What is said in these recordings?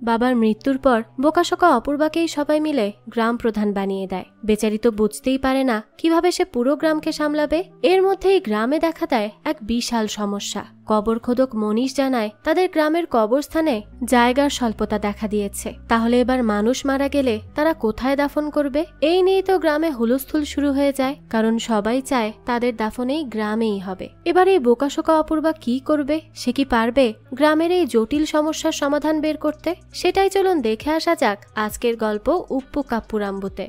বাবার মৃত্যুর পর বোকাশোকা অপূর্বাকেই সবাই মিলে গ্রাম প্রধান বানিয়ে দেয়। বেচারি তো বুঝতেই পারে না কিভাবে সে পুরো গ্রামকে সামলাবে। এর মধ্যেই গ্রামে দেখা দেয় এক বিশাল সমস্যা। কবর খোদক মনীষ জানায় তাদের গ্রামের কবরস্থানে জায়গার স্বল্পতা দেখা দিয়েছে। তাহলে এবার মানুষ মারা গেলে তারা কোথায় দাফন করবে? এই নিয়েই তো গ্রামে হুলস্থুল শুরু হয়ে যায়, কারণ সবাই চায় তাদের দাফন এই গ্রামেই হবে। এবার এই বোকাশোকা অপূর্বা কি করবে? সে কি পারবে গ্রামের এই জটিল সমস্যার সমাধান বের করতে? সেটাই চলুন দেখে আসা যাক আজকের গল্প উপ্পু কাপ্পুরাম্বুতে।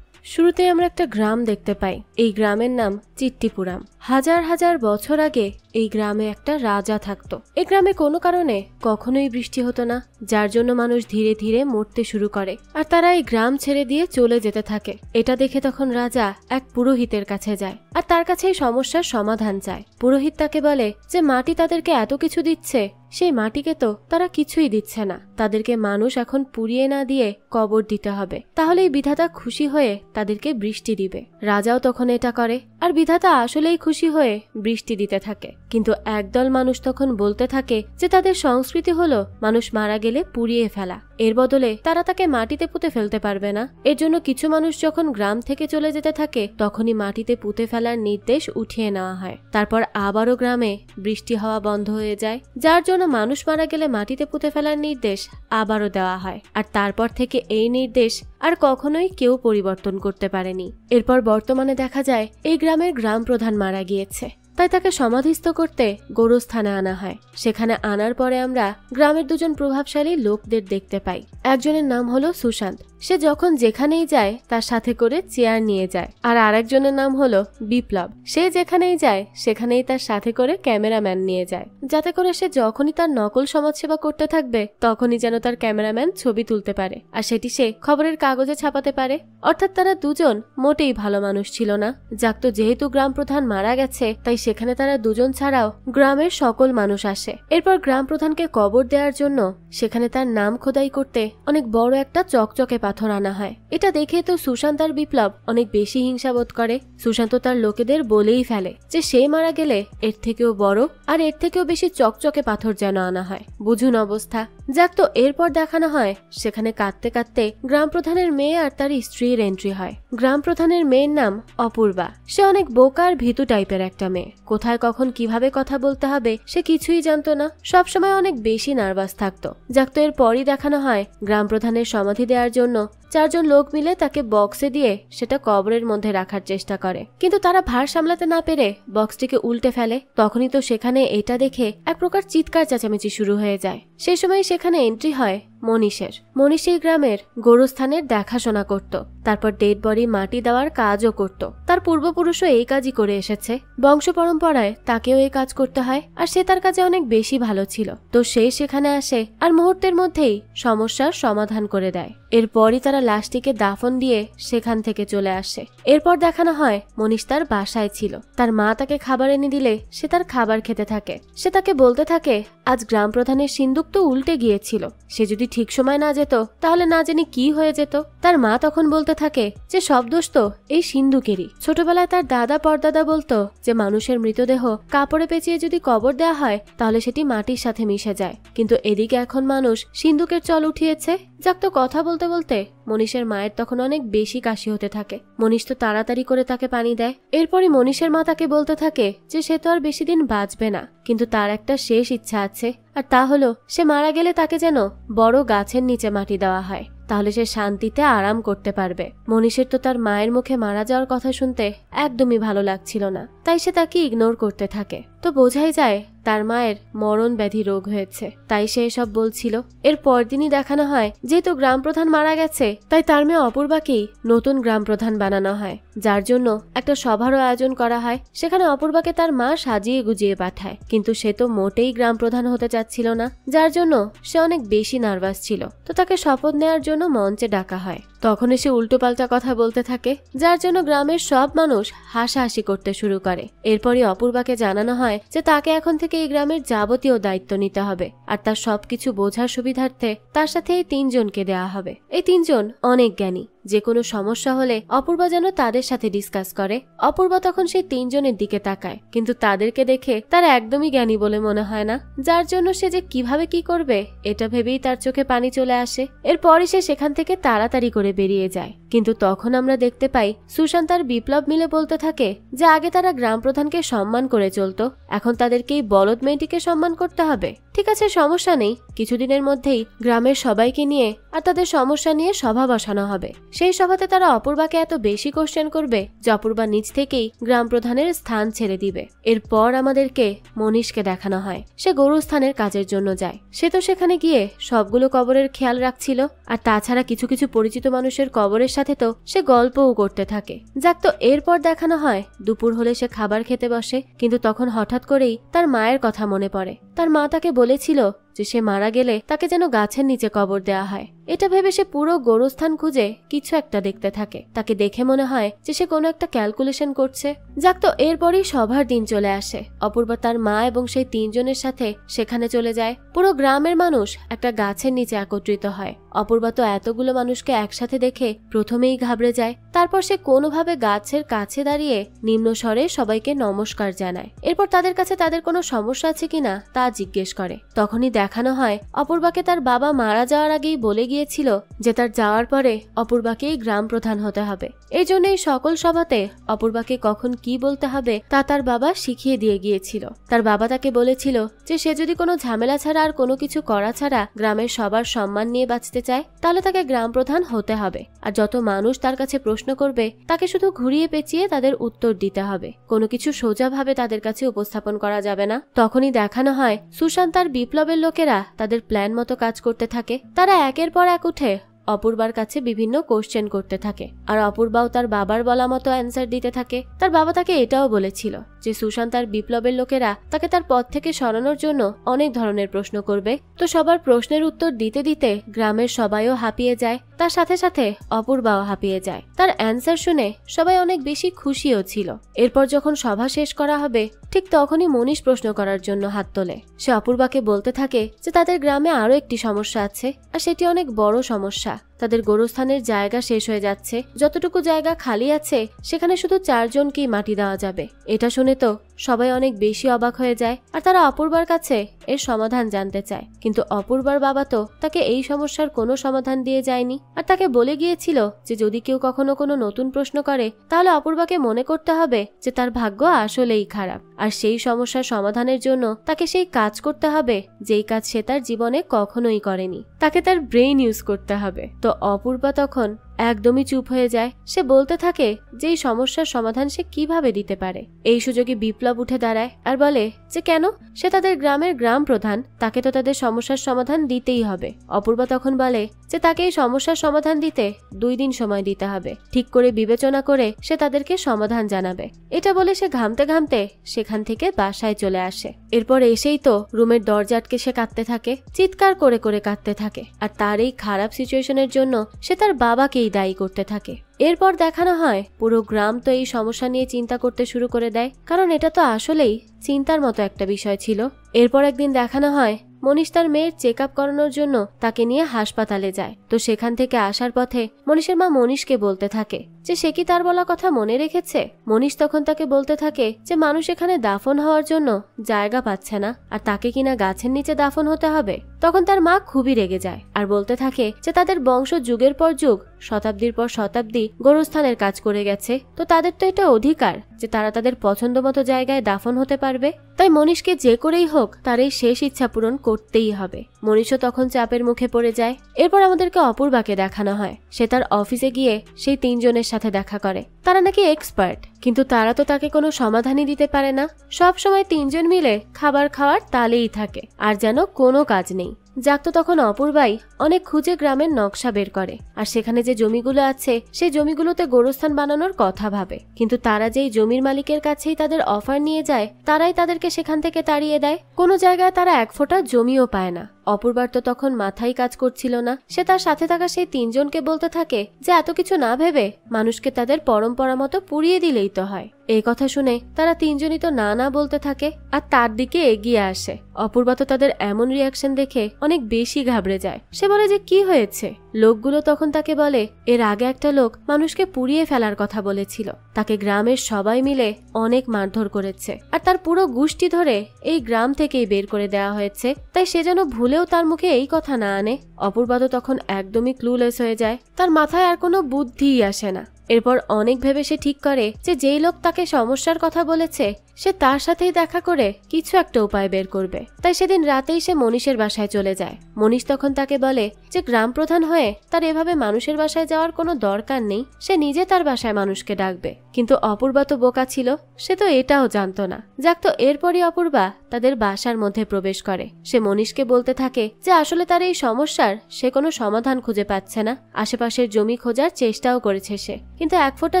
শুরুতে আমরা একটা গ্রাম দেখতে পাই। এই গ্রামের নাম চিট্টিপুরাম। হাজার হাজার বছর আগে এই গ্রামে একটা রাজা থাকতো। এই গ্রামে কোনো কারণে কখনোই বৃষ্টি হতো না, যার জন্য মানুষ ধীরে ধীরে মরতে শুরু করে আর তারা এই গ্রাম ছেড়ে দিয়ে চলে যেতে থাকে। এটা দেখে তখন রাজা এক পুরোহিতের কাছে যায় আর তার কাছে এই সমস্যার সমাধান চায়। পুরোহিত তাকে বলে যে মাটি তাদেরকে এত কিছু দিচ্ছে, সেই মাটিকে তো তারা কিছুই দিচ্ছে না, তাদেরকে মানুষ এখন পুড়িয়ে না দিয়ে কবর দিতে হবে, তাহলেই বিধাতা খুশি হয়ে তাদেরকে বৃষ্টি দিবে। রাজাও তখন এটা করে আর বিধাতা আসলেই খুশি হয়ে বৃষ্টি দিতে থাকে। কিন্তু একদল মানুষ তখন বলতে থাকে যে তাদের সংস্কৃতি হলো মানুষ মারা গেলে পুড়িয়ে ফেলা, এর বদলে তারা তাকে মাটিতে পুঁতে ফেলতে পারবে না। এর জন্য কিছু মানুষ যখন গ্রাম থেকে চলে যেতে থাকে তখনই মাটিতে পুঁতে ফেলার নির্দেশ উঠিয়ে নেওয়া হয়। তারপর আবারও গ্রামে বৃষ্টি হওয়া বন্ধ হয়ে যায়, যার জন্য মানুষ মারা গেলে মাটিতে পুঁতে ফেলার নির্দেশ আবারও দেওয়া হয়। আর তারপর থেকে এই নির্দেশ আর কখনোই কেউ পরিবর্তন করতে পারেনি। এরপর বর্তমানে দেখা যায় এই গ্রামের গ্রাম প্রধান মারা গিয়েছে, তাই তাকে সমাধিস্থ করতে গোরস্থানে আনা হয়। সেখানে আনার পরে আমরা গ্রামের দুজন প্রভাবশালী লোকদের দেখতে পাই। একজনের নাম হলো সুশান্ত। সে যখন যেখানেই যায় তার সাথে করে চেয়ার নিয়ে যায়। আর আরেকজনের নাম হলো বিপ্লব। সে যেখানেই যায় সেখানেই তার সাথে করে ক্যামেরাম্যান নিয়ে যায়, যাতে করে সে যখনই তার নকল সমাজসেবা করতে থাকবে তখনই যেন তার ক্যামেরাম্যান ছবি তুলতে পারে আর সেটি সে খবরের কাগজে ছাপাতে পারে। অর্থাৎ তারা দুজন মোটেই ভালো মানুষ ছিল না। যাক, তো যেহেতু গ্রাম প্রধান মারা গেছে তাই সেখানে তারা দুজন ছাড়াও গ্রামের সকল মানুষ আসে। এরপর গ্রাম প্রধানকে কবর দেওয়ার জন্য সেখানে তার নাম খোদাই করতে অনেক বড় একটা চকচকে পাথর আনা হয়। এটা দেখে তো সুশান্ত আর বিপ্লব অনেক বেশি হিংসাবোধ করে। সুশান্ত তার লোকেদের বলেই ফেলে যে সে মারা গেলে এর থেকেও বড় আর এর থেকেও বেশি চকচকে পাথর যেন আনা হয়। বুঝুন অবস্থা। যাক, তো এরপর দেখানো হয় সেখানে কাঁদতে কাঁদতে গ্রাম প্রধানের মেয়ে আর তার স্ত্রীর এন্ট্রি হয়। গ্রাম প্রধানের মেয়ের নাম অপূর্বা। সে অনেক বোকা আর ভীতু টাইপের একটা মেয়ে। কোথায় কখন কিভাবে কথা বলতে হবে সে কিছুই জানতো না, সবসময় অনেক বেশি নার্ভাস থাকতো। যাক, তো এরপরই দেখানো হয় গ্রাম প্রধানের সমাধি দেওয়ার জন্য চারজন লোক মিলে তাকে বক্সে দিয়ে সেটা কবরের মধ্যে রাখার চেষ্টা করে, কিন্তু তারা ভার সামলাতে না পেরে বক্সটিকে উল্টে ফেলে। তখনই তো সেখানে এটা দেখে এক প্রকার চিৎকার চেঁচামেচি শুরু হয়ে যায়। সেই সময় সেখানে এন্ট্রি হয় মনীষের। মনীষ এই গ্রামের গোরস্থানের দেখাশোনা করত, তারপর ডেড বডি মাটি দেওয়ার কাজও করত। তার পূর্বপুরুষও এই কাজই করে এসেছে, বংশ পরম্পরায় তাকেও এই কাজ করতে হয় আর সে তার কাজে অনেক বেশি ভালো ছিল। তো সে সেখানে আসে আর মুহূর্তের মধ্যেই সমস্যার সমাধান করে দেয়। এরপরই তারা লাশটিকে দাফন দিয়ে সেখান থেকে চলে আসে। এরপর দেখানো হয় মনীষ তার বাসায় ছিল। তার মা তাকে খাবার এনে দিলে সে তার খাবার খেতে থাকে। সে তাকে বলতে থাকে আজ গ্রাম প্রধানের সিন্দুক তো উল্টে গিয়েছিল, সে যদি ঠিক সময় না যেত তাহলে না জানি কি হয়ে যেত। তার মা তখন বলতে থাকে যে সব দোষ তো এই সিন্ধুকেরই। ছোটবেলায় তার দাদা পরদাদা বলতো যে মানুষের মৃতদেহ কাপড়ে পেঁচিয়ে যদি কবর দেওয়া হয় তাহলে সেটি মাটির সাথে মিশে যায়, কিন্তু এদিকে এখন মানুষ সিন্ধুকের চল উঠিয়েছে। যাক, তো কথা বলতে বলতে মনীষের মায়ের তখন অনেক বেশি কাশি হতে থাকে। মনীষ তো তাড়াতাড়ি করে তাকে পানি দেয়। এরপরই মনীষের মা তাকে বলতে থাকে যে সে তো আর বেশি দিন বাঁচবে না, কিন্তু তার একটা শেষ ইচ্ছা আছে, আর তা হলো সে মারা গেলে তাকে যেন বড় গাছের নিচে মাটি দেওয়া হয়, তাহলে সে শান্তিতে আরাম করতে পারবে। মনীষের তো তার মায়ের মুখে মারা যাওয়ার কথা শুনতে একদমই ভালো লাগছিল না, তাই সে তাকে ইগনোর করতে থাকে। তো বোঝাই যায় তার মায়ের মরণ ব্যাধি রোগ হয়েছে, তাই সে এসব বলছিল। এর পরদিনই দেখানো হয় যেহেতু গ্রাম প্রধান মারা গেছে তাই তার মেয়ে অপূর্বাকেই নতুন গ্রাম প্রধান বানানো হয়, যার জন্য একটা সভারও আয়োজন করা হয়। সেখানে অপূর্বাকে তার মা সাজিয়ে গুজিয়ে পাঠায়, কিন্তু সে তো মোটেই গ্রাম প্রধান হতে চাচ্ছিল না, যার জন্য সে অনেক বেশি নার্ভাস ছিল। তো তাকে শপথ নেওয়ার জন্য মঞ্চে ডাকা হয়। তখন সে উল্টোপাল্টা কথা বলতে থাকে, যার জন্য গ্রামের সব মানুষ হাসাহাসি করতে শুরু করে। এরপরই অপূর্বাকে জানানো হয় যে তাকে এখন থেকে এই গ্রামের যাবতীয় দায়িত্ব নিতে হবে, আর তার সবকিছু বোঝার সুবিধার্থে তার সাথে এই তিনজনকে দেওয়া হবে। এই তিনজন অনেক জ্ঞানী, যে কোনো সমস্যা হলে অপূর্বা যেন তাদের সাথে ডিসকাস করে। অপূর্বা তখন সেই তিনজনের দিকে তাকায়, কিন্তু তাদেরকে দেখে তার একদমই জ্ঞানী বলে মনে হয় না, যার জন্য সে যে কিভাবে কি করবে এটা ভেবেই তার চোখে পানি চলে আসে। এরপরই সে সেখান থেকে তাড়াতাড়ি করে বেরিয়ে যায়। কিন্তু তখন আমরা দেখতে পাই সুশান্ত আর বিপ্লব মিলে বলতে থাকে যে আগে তারা গ্রাম প্রধানকে সম্মান করে চলতো, এখন তাদেরকে এই বলদ মেয়েটিকে সম্মান করতে হবে। ঠিক আছে, সমস্যা নেই, কিছুদিনের মধ্যেই গ্রামের সবাইকে নিয়ে আর তাদের সমস্যা নিয়ে সভা বসানো হবে। সেই সভাতে তারা অপূর্বাকে এত বেশি কোশ্চেন করবে যে অপূর্বা নিজ থেকেই গ্রাম প্রধানের স্থান ছেড়ে দিবে। এরপর আমাদেরকে মনীষকে দেখানো হয়, সে গরুস্থানের কাজের জন্য যায়। সে তো সেখানে গিয়ে সবগুলো কবরের খেয়াল রাখছিল, আর তাছাড়া কিছু কিছু পরিচিত মানুষের কবরের সাথে তো সে গল্পও করতে থাকে। যাক, তো এরপর দেখানো হয় দুপুর হলে সে খাবার খেতে বসে, কিন্তু তখন হঠাৎ করেই তার মায়ের কথা মনে পড়ে। তার মা তাকে বলেছিল যে সে মারা গেলে তাকে যেন গাছের নিচে কবর দেওয়া হয়। এটা ভেবে সে পুরো গোরস্থান খুঁজে কিছু একটা দেখতে থাকে। তাকে দেখে মনে হয় যে সে কোনো একটা ক্যালকুলেশন করছে। যাক, তো এরপরই সভার দিন চলে আসে। অপূর্বা তার মা এবং সেই তিনজনের সাথে সেখানে চলে যায়। পুরো গ্রামের মানুষ একটা গাছের নিচে একত্রিত হয়। অপূর্বা তো এতগুলো মানুষকে একসাথে দেখে প্রথমেই ঘাবড়ে যায়। তারপর সে কোনোভাবে গাছের কাছে দাঁড়িয়ে নিম্ন স্বরে সবাইকে নমস্কার জানায়। এরপর তাদের কাছে তাদের কোনো সমস্যা আছে কিনা তা জিজ্ঞেস করে। তখনই দেখানো হয় অপূর্বাকে তার বাবা মারা যাওয়ার আগেই বলে গিয়েছিল যে তার যাওয়ার পরে অপূর্বাকেই গ্রাম প্রধান হতে হবে। এই জন্যই সকল সভাতে অপূর্বাকে কখন কি বলতে হবে তা তার বাবা শিখিয়ে দিয়ে গিয়েছিল। তার বাবা তাকে বলেছিল যে সে যদি কোনো ঝামেলা ছাড়া আর কোনো কিছু করা ছাড়া গ্রামের সবার সম্মান নিয়ে বাঁচতে চায় তাহলে তাকে গ্রাম প্রধান হতে হবে। আর যত মানুষ তার কাছে প্রশ্ন করবে তাকে শুধু ঘুরিয়ে পেঁচিয়ে তাদের উত্তর দিতে হবে, কোনো কিছু সোজাভাবে তাদের কাছে উপস্থাপন করা যাবে না। তখনই দেখানো হয় সুশান্ত আর বিপ্লবের লোকেরা তাদের প্ল্যান মতো কাজ করতে থাকে। তারা একের পর এক উঠে অপূর্বার কাছে বিভিন্ন কোশ্চেন করতে থাকে, আর অপূর্বাও তার বাবার বলা মতো অ্যান্সার দিতে থাকে। তার বাবা তাকে এটাও বলেছিল যে সুশান্ত আর বিপ্লবের লোকেরা তাকে তার পথ থেকে সরানোর জন্য অনেক ধরনের প্রশ্ন করবে। তো সবার প্রশ্নের উত্তর দিতে দিতে গ্রামের সবাইও হাঁপিয়ে যায়, তার সাথে সাথে অপূর্বাও হাঁপিয়ে যায়। তার অ্যান্সার শুনে সবাই অনেক বেশি খুশিও ছিল। এরপর যখন সভা শেষ করা হবে ঠিক তখনই মনীষ প্রশ্ন করার জন্য হাত তোলে। সে অপূর্বাকে বলতে থাকে যে তাদের গ্রামে আরো একটি সমস্যা আছে, আর সেটি অনেক বড় সমস্যা। তাদের গোরস্থানের জায়গা শেষ হয়ে যাচ্ছে, যতটুকু জায়গা খালি আছে সেখানে শুধু 4 জনকেই মাটি দেওয়া যাবে। এটা শুনে তো সবাই অনেক বেশি অবাক হয়ে যায়, আর তারা অপূর্বার কাছে এর সমাধান জানতে চায়। কিন্তু অপূর্বার বাবা তো তাকে এই সমস্যার কোনো সমাধান দিয়ে যায়নি, আর তাকে বলে গিয়েছিল যে যদি কেউ কখনো কোনো নতুন প্রশ্ন করে তাহলে অপূর্বাকে মনে করতে হবে যে তার ভাগ্য আসলেই খারাপ, আর সেই সমস্যার সমাধানের জন্য তাকে সেই কাজ করতে হবে যেই কাজ সে তার জীবনে কখনোই করেনি। তাকে তার ব্রেইন ইউজ করতে হবে। তো অপূর্বা তখন একদমই চুপ হয়ে যায়। সে বলতে থাকে যে এই সমস্যার সমাধান সে কিভাবে দিতে পারে। এই সুযোগে বিপ্লব উঠে দাঁড়ায় আর বলে যে কেন, সে তাদের গ্রামের গ্রাম প্রধান, তাকে তো তাদের সমস্যার সমাধান দিতেই হবে। অপূর্বা তখন বলে যে তাকে এই সমস্যার সমাধান দিতে 2 দিন সময় দিতে হবে, ঠিক করে বিবেচনা করে সে তাদেরকে সমাধান জানাবে। এটা বলে সে ঘামতে ঘামতে সেখান থেকে বাসায় চলে আসে। এরপর এসেই তো রুমের দরজা আটকে সে কাঁদতে থাকে, চিৎকার করে করে কাঁদতে থাকে, আর তার এই খারাপ সিচুয়েশনের জন্য সে তার বাবাকেই দায়ী করতে থাকে। এরপর দেখানো হয় পুরো গ্রাম তো এই সমস্যা নিয়ে চিন্তা করতে শুরু করে দেয়, কারণ এটা তো আসলেই চিন্তার মতো একটা বিষয় ছিল। এরপর একদিন দেখানো হয় মনীষ তার মেয়ের চেক আপ করানোর জন্য তাকে নিয়ে হাসপাতালে যায়। তো সেখান থেকে আসার পথে মনীষের মা মনীষকে বলতে থাকে যে সে কি তার বলা কথা মনে রেখেছে। মনীষ তখন তাকে বলতে থাকে যে মানুষ এখানে দাফন হওয়ার জন্য জায়গা পাচ্ছে না, আর তাকে কিনা গাছের নিচে দাফন হতে হবে। তখন তার মা খুবই রেগে যায় আর বলতে থাকে যে তাদের বংশ যুগের পর যুগ, শতাব্দীর পর শতাব্দী গোরস্থানের কাজ করে গেছে, তো তাদের তো এটা অধিকার যে তারা তাদের পছন্দ মতো জায়গায় দাফন হতে পারবে। তাই মনীষকে যে করেই হোক তার এই শেষ ইচ্ছা পূরণ করতেই হবে। মনীষও তখন চাপের মুখে পড়ে যায়। এরপর আমাদেরকে অপূর্বাকে দেখানো হয় সে তার অফিসে গিয়ে সেই 3 জনের সাথে দেখা করে। তারা নাকি এক্সপার্ট, কিন্তু তারা তো তাকে কোনো সমাধানই দিতে পারে না। সব সময় 3 জন মিলে খাবার খাওয়ার তালেই থাকে, আর যেন কোনো কাজ নেই। যাক, তো তখন অপূর্বাই অনেক খুঁজে গ্রামের নকশা বের করে, আর সেখানে যে জমিগুলো আছে সেই জমিগুলোতে গোরস্থান বানানোর কথা ভাবে। কিন্তু তারা যেই জমির মালিকের কাছেই তাদের অফার নিয়ে যায় তারাই তাদেরকে সেখান থেকে তাড়িয়ে দেয়। কোনো জায়গায় তারা 1 ফোঁটা জমিও পায় না। অপূর্বার তো তখন মাথায় কাজ করছিল না। সে তার সাথে থাকা সেই তিনজনকে বলতে থাকে যে এত কিছু না ভেবে মানুষকে তাদের পরম্পরা মতো পুড়িয়ে দিলেই তো হয়। এই কথা শুনে তারা তিনজনই তো না না বলতে থাকে আর তার দিকে এগিয়ে আসে। অপূর্বা তো তাদের এমন রিয়াকশন দেখে অনেক বেশি ঘাবড়ে যায়। সে বলে যে কি হয়েছে। লোকগুলো তখন তাকে বলে এর আগে একটা লোক মানুষকে পুড়িয়ে ফেলার কথা বলেছিল, তাকে গ্রামের সবাই মিলে অনেক মারধর করেছে আর তার পুরো গোষ্ঠী ধরে এই গ্রাম থেকেই বের করে দেওয়া হয়েছে, তাই সে যেন ভুলেও তার মুখে এই কথা না আনে। অপূর্বা তো তখন একদমই ক্লুলেস হয়ে যায়, তার মাথায় আর কোনো বুদ্ধিই আসে না। এরপর অনেক ভেবে সে ঠিক করে যে যেই লোক তাকে সমস্যার কথা বলেছে সে তার সাথেই দেখা করে কিছু একটা উপায় বের করবে। তাই সেদিন রাতেই সে মনীষের বাসায় চলে যায়। মনীষ তখন তাকে বলে যে গ্রাম প্রধান হয়ে তার এভাবে মানুষের বাসায় যাওয়ার কোনো দরকার নেই, সে নিজে তার বাসায় মানুষকে ডাকবে। কিন্তু অপূর্বা তো বোকা ছিল, সে তো এটাও জানতো না। যাক, তো এরপরই অপূর্বা তাদের বাসার মধ্যে প্রবেশ করে। সে মনীষকে বলতে থাকে যে আসলে তার এই সমস্যার সে কোনো সমাধান খুঁজে পাচ্ছে না। আশেপাশের জমি খোঁজার চেষ্টাও করেছে সে, কিন্তু এক ফোঁটা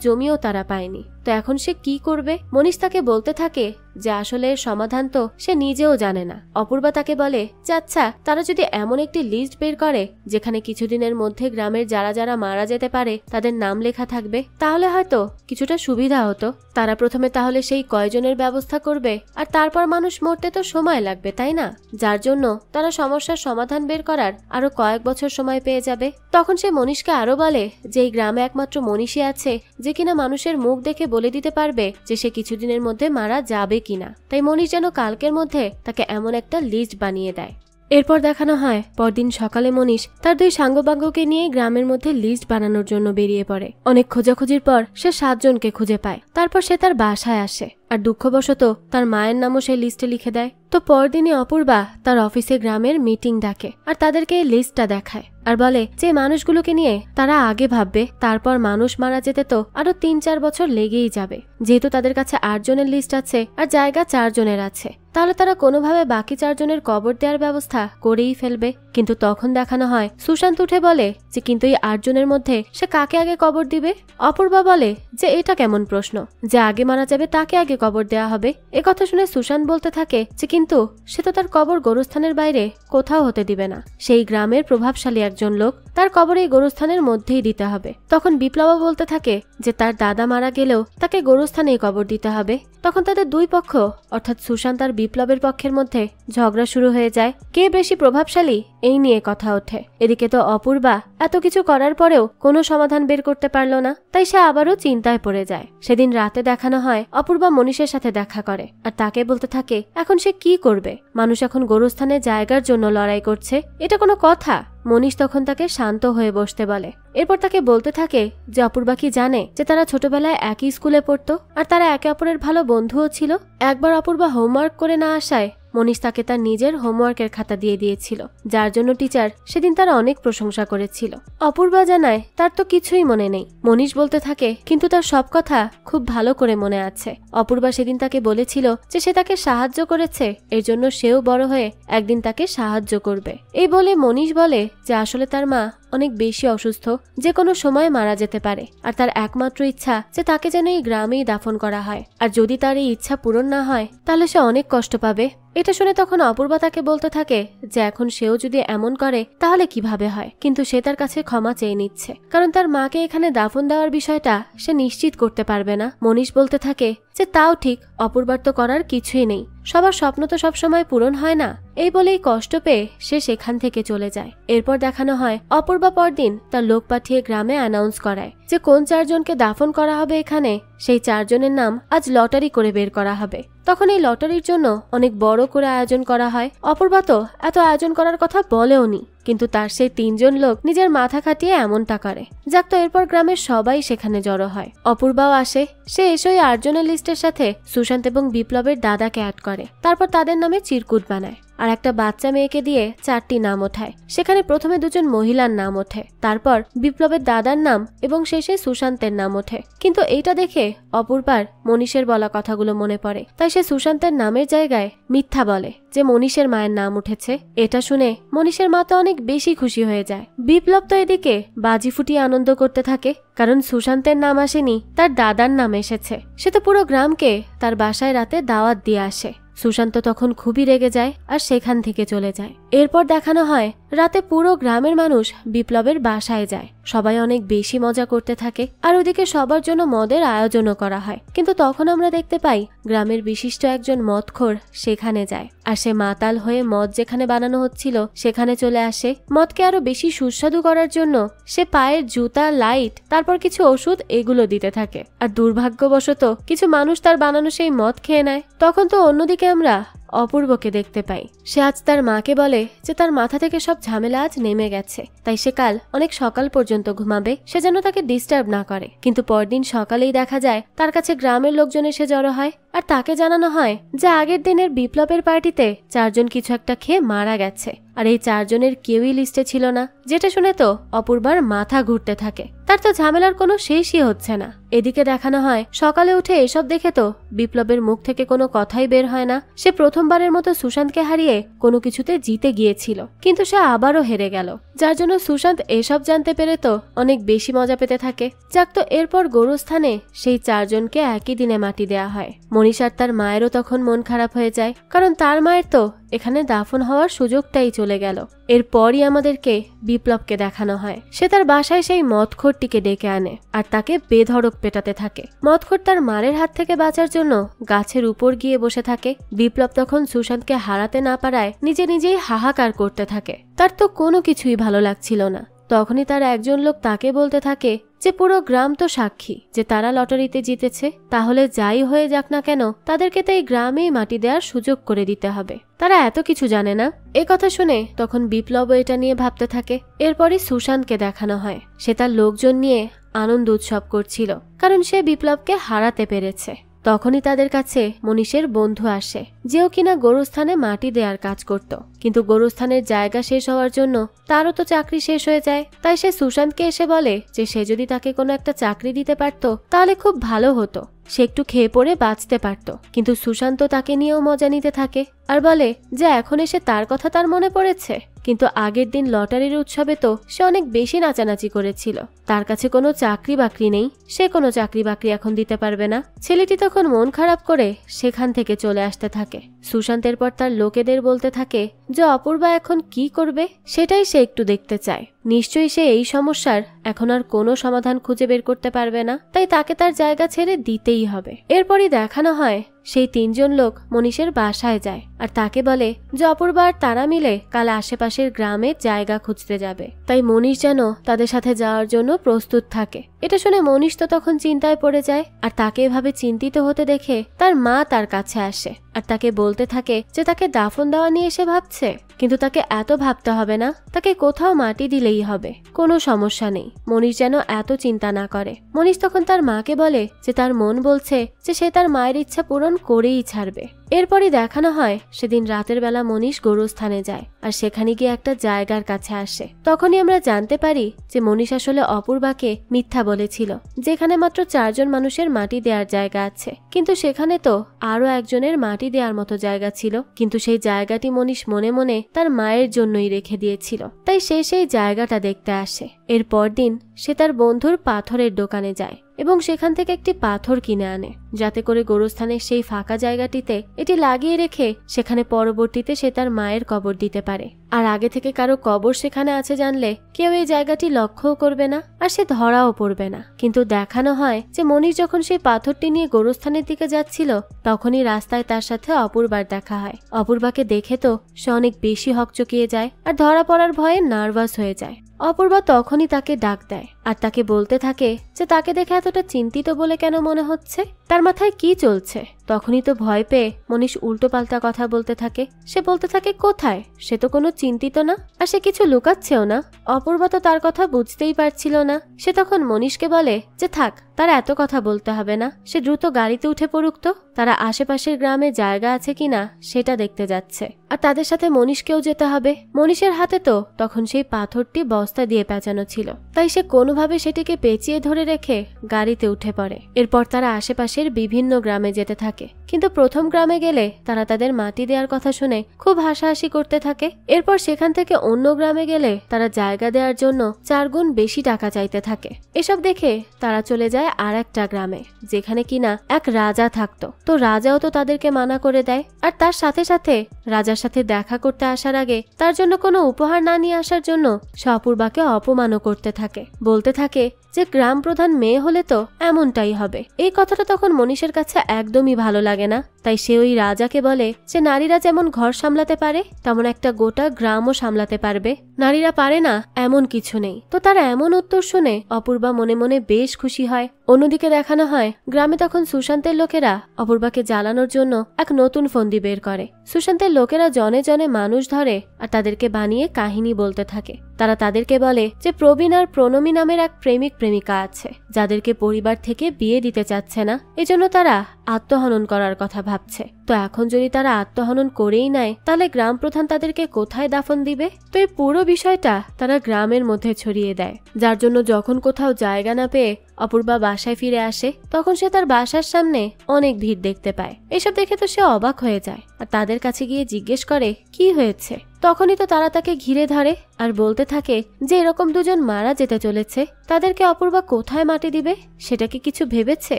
জমিও তারা পায়নি। তো এখন সে কি করবে? মনীষ তাকে বলতে থাকে যে আসলে এর সমাধান তো সে নিজেও জানে না। অপূর্বা তাকে বলে যে আচ্ছা, তারা যদি এমন একটি লিস্ট বের করে যেখানে কিছুদিনের মধ্যে গ্রামের যারা যারা মারা যেতে পারে তাদের নাম লেখা থাকবে, তাহলে হয়তো কিছুটা সুবিধা হতো। তারা প্রথমে তাহলে সেই কয়জনের ব্যবস্থা করবে, আর তারপর মানুষ মরতে তো সময় লাগবে, তাই না? যার জন্য তারা সমস্যার সমাধান বের করার আরো কয়েক বছর সময় পেয়ে যাবে। তখন সে মনীষকে আরো বলে যে এই গ্রামে একমাত্র মনীষী আছে যে কিনা মানুষের মুখ দেখে বলে দিতে পারবে যে সে কিছুদিনের মধ্যে মারা যাবে কিনা। তাই মনীষ যেন কালকের মধ্যে তাকে এমন একটা লিস্ট বানিয়ে দেয়। এরপর দেখানো হয় পরদিন সকালে মনীষ তার দুই সাঙ্গপাঙ্গকে নিয়ে গ্রামের মধ্যে লিস্ট বানানোর জন্য বেরিয়ে পড়ে। অনেক খোঁজাখুঁজির পর সে 7 জনকে খুঁজে পায়। তারপর সে তার বাসায় আসে আর দুঃখবশত তার মায়ের নামও সে লিস্টে লিখে দেয়। তো পরদিনই অপূর্বা তার অফিসে গ্রামের মিটিং ডাকে আর তাদেরকে এই লিস্টটা দেখায় আর বলে যে মানুষগুলোকে নিয়ে তারা আগে ভাববে, তারপর মানুষ মারা যেতে তো আরো 3-4 বছর লেগেই যাবে। যেহেতু তাদের কাছে 8 জনের লিস্ট আছে আর জায়গা 4 জনের আছে, তাহলে তারা কোনোভাবে বাকি 4 জনের কবর দেওয়ার ব্যবস্থা করেই ফেলবে। কিন্তু তখন দেখানো হয় সুশান্ত উঠে বলে যে কিন্তু এই 8 জনের মধ্যে সে কাকে আগে কবর দিবে? অপূর্বা বলে যে এটা কেমন প্রশ্ন, যে আগে মারা যাবে তাকে আগে কবর দেওয়া হবে? একথা শুনে সুশান্ত বলতে থাকে যে কিন্তু সে তো তার কবর গোরস্থানের বাইরে কোথাও হতে দিবে না। সেই গ্রামের প্রভাবশালী একজন লোক, তার কবর এই গোরস্থানের মধ্যেই দিতে হবে। তখন বিপ্লবা বলতে থাকে যে তার দাদা মারা গেলেও তাকে গোরস্থানেই কবর দিতে হবে। তখন তাদের দুই পক্ষ অর্থাৎ সুশান্ত আর বিপ্লবের পক্ষের মধ্যে ঝগড়া শুরু হয়ে যায়, কে বেশি প্রভাবশালী এই নিয়ে কথা ওঠে। এদিকে তো অপূর্বা এত কিছু করার পরেও কোনো সমাধান বের করতে পারল না, তাই সে আবারও চিন্তায় পড়ে যায়। সেদিন রাতে দেখানো হয় অপূর্বা মনীষের সাথে দেখা করে আর তাকে বলতে থাকে এখন সে কি করবে। মানুষ এখন গোরস্থানের জায়গার জন্য লড়াই করছে, এটা কোনো কথা? মনীষ তখন তাকে শান্ত হয়ে বসতে বলে। এরপর তাকে বলতে থাকে যে অপূর্বা কি জানে যে তারা ছোটবেলায় একই স্কুলে পড়তো আর তারা একে অপরের ভালো বন্ধুও ছিল। একবার অপূর্বা হোমওয়ার্ক করে না আসায় মনীষ তাকে তার নিজের হোমওয়ার্কের খাতা দিয়ে দিয়েছিল, যার জন্য টিচার সেদিন তার অনেক প্রশংসা করেছিল। অপূর্বা জানায় তার তো কিছুই মনে নেই। মনীষ বলতে থাকে কিন্তু তার সব কথা খুব ভালো করে মনে আছে। অপূর্বা সেদিন তাকে বলেছিল যে সে তাকে সাহায্য করেছে, এর জন্য সেও বড় হয়ে একদিন তাকে সাহায্য করবে। এই বলে মনীষ বলে যে আসলে তার মা অনেক বেশি অসুস্থ, যে কোনো সময় মারা যেতে পারে, আর তার একমাত্র ইচ্ছা যে তাকে যেন এই গ্রামেই দাফন করা হয়। আর যদি তার এই ইচ্ছা পূরণ না হয় তাহলে সে অনেক কষ্ট পাবে। এটা শুনে তখন অপূর্বা তাকে বলতে থাকে যে এখন সেও যদি এমন করে তাহলে কিভাবে হয়, কিন্তু সে তার কাছে ক্ষমা চেয়ে নিচ্ছে, কারণ তার মাকে এখানে দাফন দেওয়ার বিষয়টা সে নিশ্চিত করতে পারবে না। মনীষ বলতে থাকে যে তাও ঠিক, অপূর্বার তো করার কিছুই নেই, সবার স্বপ্ন তো সবসময় পূরণ হয় না। এই বলেই কষ্ট পেয়ে সে সেখান থেকে চলে যায়। এরপর দেখানো হয় অপূর্বা পরদিন তার লোক পাঠিয়ে গ্রামে অ্যানাউন্স করায় যে কোন 4 জনকে দাফন করা হবে এখানে, সেই 4 জনের নাম আজ লটারি করে বের করা হবে। তখন এই লটারির জন্য অনেক বড় করে আয়োজন করা হয়। অপূর্বা তো এত আয়োজন করার কথা বলেওনি, কিন্তু তার সেই 3 জন লোক নিজের মাথা খাটিয়ে এমনটা করে। যাক, তো এরপর গ্রামের সবাই সেখানে জড়ো হয়। অপূর্বাও আসে। সে এসে ওই 8 জনের লিস্টের সাথে সুশান্ত এবং বিপ্লবের দাদাকে অ্যাড করে, তারপর তাদের নামে চিরকুট বানায় আর একটা বাচ্চা মেয়েকে দিয়ে 4টি নাম ওঠায়। সেখানে প্রথমে 2 জন মহিলার নাম ওঠে, তারপর বিপ্লবের দাদার নাম এবং শেষে সুশান্তের নাম ওঠে। কিন্তু এইটা দেখে অপূর্বার মনীষের বলা কথাগুলো মনে পড়ে, তাই সে সুশান্তের নামের জায়গায় মিথ্যা বলে যে মনীষের মায়ের নাম উঠেছে। এটা শুনে মনীষের মা তো অনেক বেশি খুশি হয়ে যায়। বিপ্লব তো এদিকে বাজি ফুটিয়ে আনন্দ করতে থাকে, কারণ সুশান্তের নাম আসেনি, তার দাদার নাম এসেছে। সে তো পুরো গ্রামকে তার বাসায় রাতে দাওয়াত দিয়ে আসে। সুশান্ত তখন খুবই রেগে যায় আর সেখান থেকে চলে যায়। এরপর দেখানো হয় রাতে পুরো গ্রামের মানুষ বিপ্লবের বাসায় যায়। সবাই অনেক বেশি মজা করতে থাকে আর ওদিকে সবার জন্য মদের আয়োজনও করা হয়। কিন্তু তখন আমরা দেখতে পাই গ্রামের বিশিষ্ট একজন মদখোর সেখানে যায় আর সে মাতাল হয়ে মদ যেখানে বানানো হচ্ছিল সেখানে চলে আসে। মদকে আরো বেশি সুস্বাদু করার জন্য সে পায়ের জুতা, লাইট, তারপর কিছু ওষুধ এগুলো দিতে থাকে। আর দুর্ভাগ্যবশত কিছু মানুষ তার বানানো সেই মদ খেয়ে নেয়। তখন তো অন্যদিকে আমরা অপূর্বকে দেখতে পাই। সে আজ তার মাকে বলে যে তার মাথা থেকে সব ঝামেলা আজ নেমে গেছে, তাই সে কাল অনেক সকাল পর্যন্ত ঘুমাবে, সে যেন তাকে ডিস্টার্ব না করে। কিন্তু পরদিন সকালেই দেখা যায় তার কাছে গ্রামের লোকজন এসে জড়ো হয় আর তাকে জানানো হয় যে আগের দিনের বিপ্লবের পার্টিতে 4 জন কিছু একটা খেয়ে মারা গেছে আর এই 4 জনের কেউই লিস্টে ছিল না। যেটা শুনে তো অপূর্বার মাথা ঘুরতে থাকে, তার তো ঝামেলার কোনো শেষই হচ্ছে না। এদিকে দেখানো হয় সকালে উঠে এসব দেখে তো বিপ্লবের মুখ থেকে কোনো কথাই বের হয় না। সে প্রথমবারের মতো সুশান্তকে হারিয়ে কোনো কিছুতে জিতে গিয়েছিল, কিন্তু সে আবারও হেরে গেল, যার জন্য সুশান্ত এসব জানতে পেরে তো অনেক বেশি মজা পেতে থাকে। যাক, তো এরপর গোরস্থানে সেই 4 জনকে একই দিনে মাটি দেয়া হয়। মনীষার তার মায়েরও তখন মন খারাপ হয়ে যায়, কারণ তার মায়ের তো এখানে দাফন হওয়ার সুযোগটাই চলে গেল। এরপরই আমাদেরকে বিপ্লবকে দেখানো হয় সে তার বাসায় সেই মদখোরটিকে ডেকে আনে আর তাকে বেধড়ক পেটাতে থাকে। মদখোর তার মারের হাত থেকে বাঁচার জন্য গাছের উপর গিয়ে বসে থাকে। বিপ্লব তখন সুশান্তকে হারাতে না পারায় নিজে নিজেই হাহাকার করতে থাকে। তার তো কোনো কিছুই ভালো লাগছিল না। তখনই তার একজন লোক তাকে বলতে থাকে যে পুরো গ্রাম তো সাক্ষী যে তারা লটারিতে জিতেছে, তাহলে যাই হয়ে যাক না কেন তাদেরকে তো এই গ্রামেই মাটি দেওয়ার সুযোগ করে দিতে হবে। তারা এত কিছু জানে না। এ কথা শুনে তখন বিপ্লব এটা নিয়ে ভাবতে থাকে। এরপরই সুশান্তকে দেখানো হয় সে তার লোকজন নিয়ে আনন্দ উৎসব করছিল, কারণ সে বিপ্লবকে হারাতে পেরেছে। তখনই তাদের কাছে মনীষের বন্ধু আসে, যেও কিনা গোরস্থানে মাটি দেওয়ার কাজ করত। কিন্তু গোরস্থানের জায়গা শেষ হওয়ার জন্য তারও তো চাকরি শেষ হয়ে যায়। তাই সে সুশান্তকে এসে বলে যে সে যদি তাকে কোনো একটা চাকরি দিতে পারত তাহলে খুব ভালো হতো, সে একটু খেয়ে পড়ে বাঁচতে পারত। কিন্তু সুশান্ত তাকে নিয়েও মজা নিতে থাকে আর বলে যে এখন এসে তার কথা তার মনে পড়েছে, কিন্তু আগের দিন লটারির উৎসবে তো সে অনেক বেশি নাচানাচি করেছিল, তার কাছে কোনো চাকরি বাকরি নেই, সে কোনো চাকরি বাকরি এখন দিতে পারবে না। ছেলেটি তখন মন খারাপ করে সেখান থেকে চলে আসতে থাকে। সুশান্তের পর তার লোকেদের বলতে থাকে যে অপূর্বা এখন কি করবে সেটাই সে একটু দেখতে চায়। নিশ্চয়ই সে এই সমস্যার এখন আর কোনো সমাধান খুঁজে বের করতে পারবে না, তাই তাকে তার জায়গা ছেড়ে দিতেই হবে। এরপরই দেখানো হয় সেই 3 জন লোক মনীষের বাসায় যায় আর তাকে বলে যে অপূর্বা আর তারা মিলে কাল আশেপাশের গ্রামে জায়গা খুঁজতে যাবে, তাই মনীষ যেন তাদের সাথে যাওয়ার জন্য প্রস্তুত থাকে। এটা শুনে মনীষ তো তখন চিন্তায় পড়ে যায় আর তাকে এভাবে চিন্তিত হতে দেখে তার মা তার কাছে আসে আর তাকে বলতে থাকে যে তাকে দাফন দেওয়া নিয়ে এসে ভাবছে, কিন্তু তাকে এত ভাবতে হবে না, তাকে কোথাও মাটি দিলেই হবে, কোনো সমস্যা নেই, মনীষ যেন এত চিন্তা না করে। মনীষ তখন তার মাকে বলে যে তার মন বলছে যে সে তার মায়ের ইচ্ছা পূরণ করেই ছাড়বে। এরপরই দেখানো হয় সেদিন রাতের বেলা মনীষ গোরস্থানে যায় আর সেখানে গিয়ে একটা জায়গার কাছে আসে। তখনই আমরা জানতে পারি যে মনীষ আসলে অপূর্বাকে মিথ্যা বলেছিল, যেখানে মাত্র 4 জন মানুষের মাটি দেওয়ার জায়গা আছে, কিন্তু সেখানে তো আরো একজনের মাটি দেওয়ার মতো জায়গা ছিল, কিন্তু সেই জায়গাটি মনীষ মনে মনে তার মায়ের জন্যই রেখে দিয়েছিল, তাই সে সেই জায়গাটা দেখতে আসে। এরপর দিন সে তার বন্ধুর পাথরের দোকানে যায় এবং সেখান থেকে একটি পাথর কিনে আনে, যাতে করে গোরস্থানের সেই ফাঁকা জায়গাটিতে এটি লাগিয়ে রেখে সেখানে পরবর্তীতে সে তার মায়ের কবর দিতে পারে। আর আগে থেকে কারো কবর সেখানে আছে জানলে কেউ এই জায়গাটি লক্ষ্যও করবে না আর সে ধরাও পড়বে না। কিন্তু দেখানো হয় যে মনীষ যখন সেই পাথরটি নিয়ে গোরস্থানের দিকে যাচ্ছিল তখনই রাস্তায় তার সাথে অপূর্বার দেখা হয়। অপূর্বাকে দেখে তো সে অনেক বেশি হকচকিয়ে যায় আর ধরা পড়ার ভয়ে নার্ভাস হয়ে যায়। অপূর্বা তখনই তাকে ডাক দেয় আর তাকে বলতে থাকে যে তাকে দেখে এতটা চিন্তিত বলে কেন মনে হচ্ছে, তার মাথায় কি চলছে। তখনই তো ভয় পেয়ে মনীষ উল্টো পাল্টা কথা বলতে থাকে। সে বলতে থাকে কোথায়, সে তো কোনো চিন্তিত না আর সে কিছু লুকাচ্ছেও না। অপূর্বা তো তার কথা বুঝতেই পারছিল না। সে তখন মনীষকে বলে যে থাক, তার এত কথা বলতে হবে না, সে দ্রুত গাড়িতে উঠে পড়ুক তো, তারা আশেপাশের গ্রামে জায়গা আছে কিনা সেটা দেখতে যাচ্ছে আর তাদের সাথে মনীষকেও যেতে হবে। মনীষের হাতে তো তখন সেই পাথরটি বস্তা দিয়ে পেঁচানো ছিল, তাই সে কোনোভাবে সেটিকে পেঁচিয়ে ধরে রেখে গাড়িতে উঠে পড়ে। এরপর তারা আশেপাশের বিভিন্ন গ্রামে যেতে থাকে, কিন্তু প্রথম গ্রামে গেলে তারা তাদের মাটি দেওয়ার কথা শুনে খুব হাসাহাসি করতে থাকে। এরপর সেখান থেকে অন্য গ্রামে গেলে তারা জায়গা দেওয়ার জন্য 4 গুণ বেশি টাকা চাইতে থাকে। এসব দেখে তারা চলে যায় আর একটা গ্রামে, যেখানে কিনা এক রাজা থাকতো। তো রাজাও তো তাদেরকে মানা করে দেয়। আর তার সাথে সাথে রাজার সাথে দেখা করতে আসার আগে তার জন্য কোনো উপহার না নিয়ে আসার জন্য সে অপূর্বাকে অপমানও করতে থাকে, বলতে থাকে যে গ্রাম প্রধান মেয়ে হলে তো এমনটাই হবে। এই কথাটা তখন মনীষের কাছে একদমই ভালো লাগে না, তাই সে ওই রাজাকে বলে যে নারীরা যেমন ঘর সামলাতে পারে তেমন একটা গোটা গ্রামও সামলাতে পারবে, নারীরা পারে না এমন কিছু নেই। তো তার এমন উত্তর শুনে অপূর্বা মনে মনে বেশ খুশি হয়। অন্যদিকে দেখানো হয় গ্রামে তখন সুশান্তের লোকেরা অপূর্বাকে জ্বালানোর জন্য এক নতুন ফন্দি বের করে। সুশান্তের লোকেরা জনে জনে মানুষ ধরে আর তাদেরকে বানিয়ে কাহিনী বলতে থাকে। তারা তাদেরকে বলে যে প্রবীণ আর প্রণমী নামের এক প্রেমিক প্রেমিকা আছে যাদেরকে পরিবার থেকে বিয়ে দিতে চাচ্ছে না, এজন্য তারা আত্মহনন করার কথা ভাবছে। তো এখন যদি তারা আত্মহনন করেই নেয় তাহলে গ্রাম প্রধান তাদেরকে কোথায় দাফন দিবে? তো এই পুরো বিষয়টা তারা গ্রামের মধ্যে ছড়িয়ে দেয়, যার জন্য যখন কোথাও জায়গা না পেয়ে অপূর্বা বাসায় ফিরে আসে তখন সে তার বাসার সামনে অনেক ভিড় দেখতে পায়। এসব দেখে তো সে অবাক হয়ে যায় আর তাদের কাছে গিয়ে জিজ্ঞেস করে কি হয়েছে। তখনই তো তারা তাকে ঘিরে ধরে আর বলতে থাকে যে এরকম দুজন মারা যেতে চলেছে, তাদেরকে অপূর্বা কোথায় মাটি দিবে সেটা কি কিছু ভেবেছে?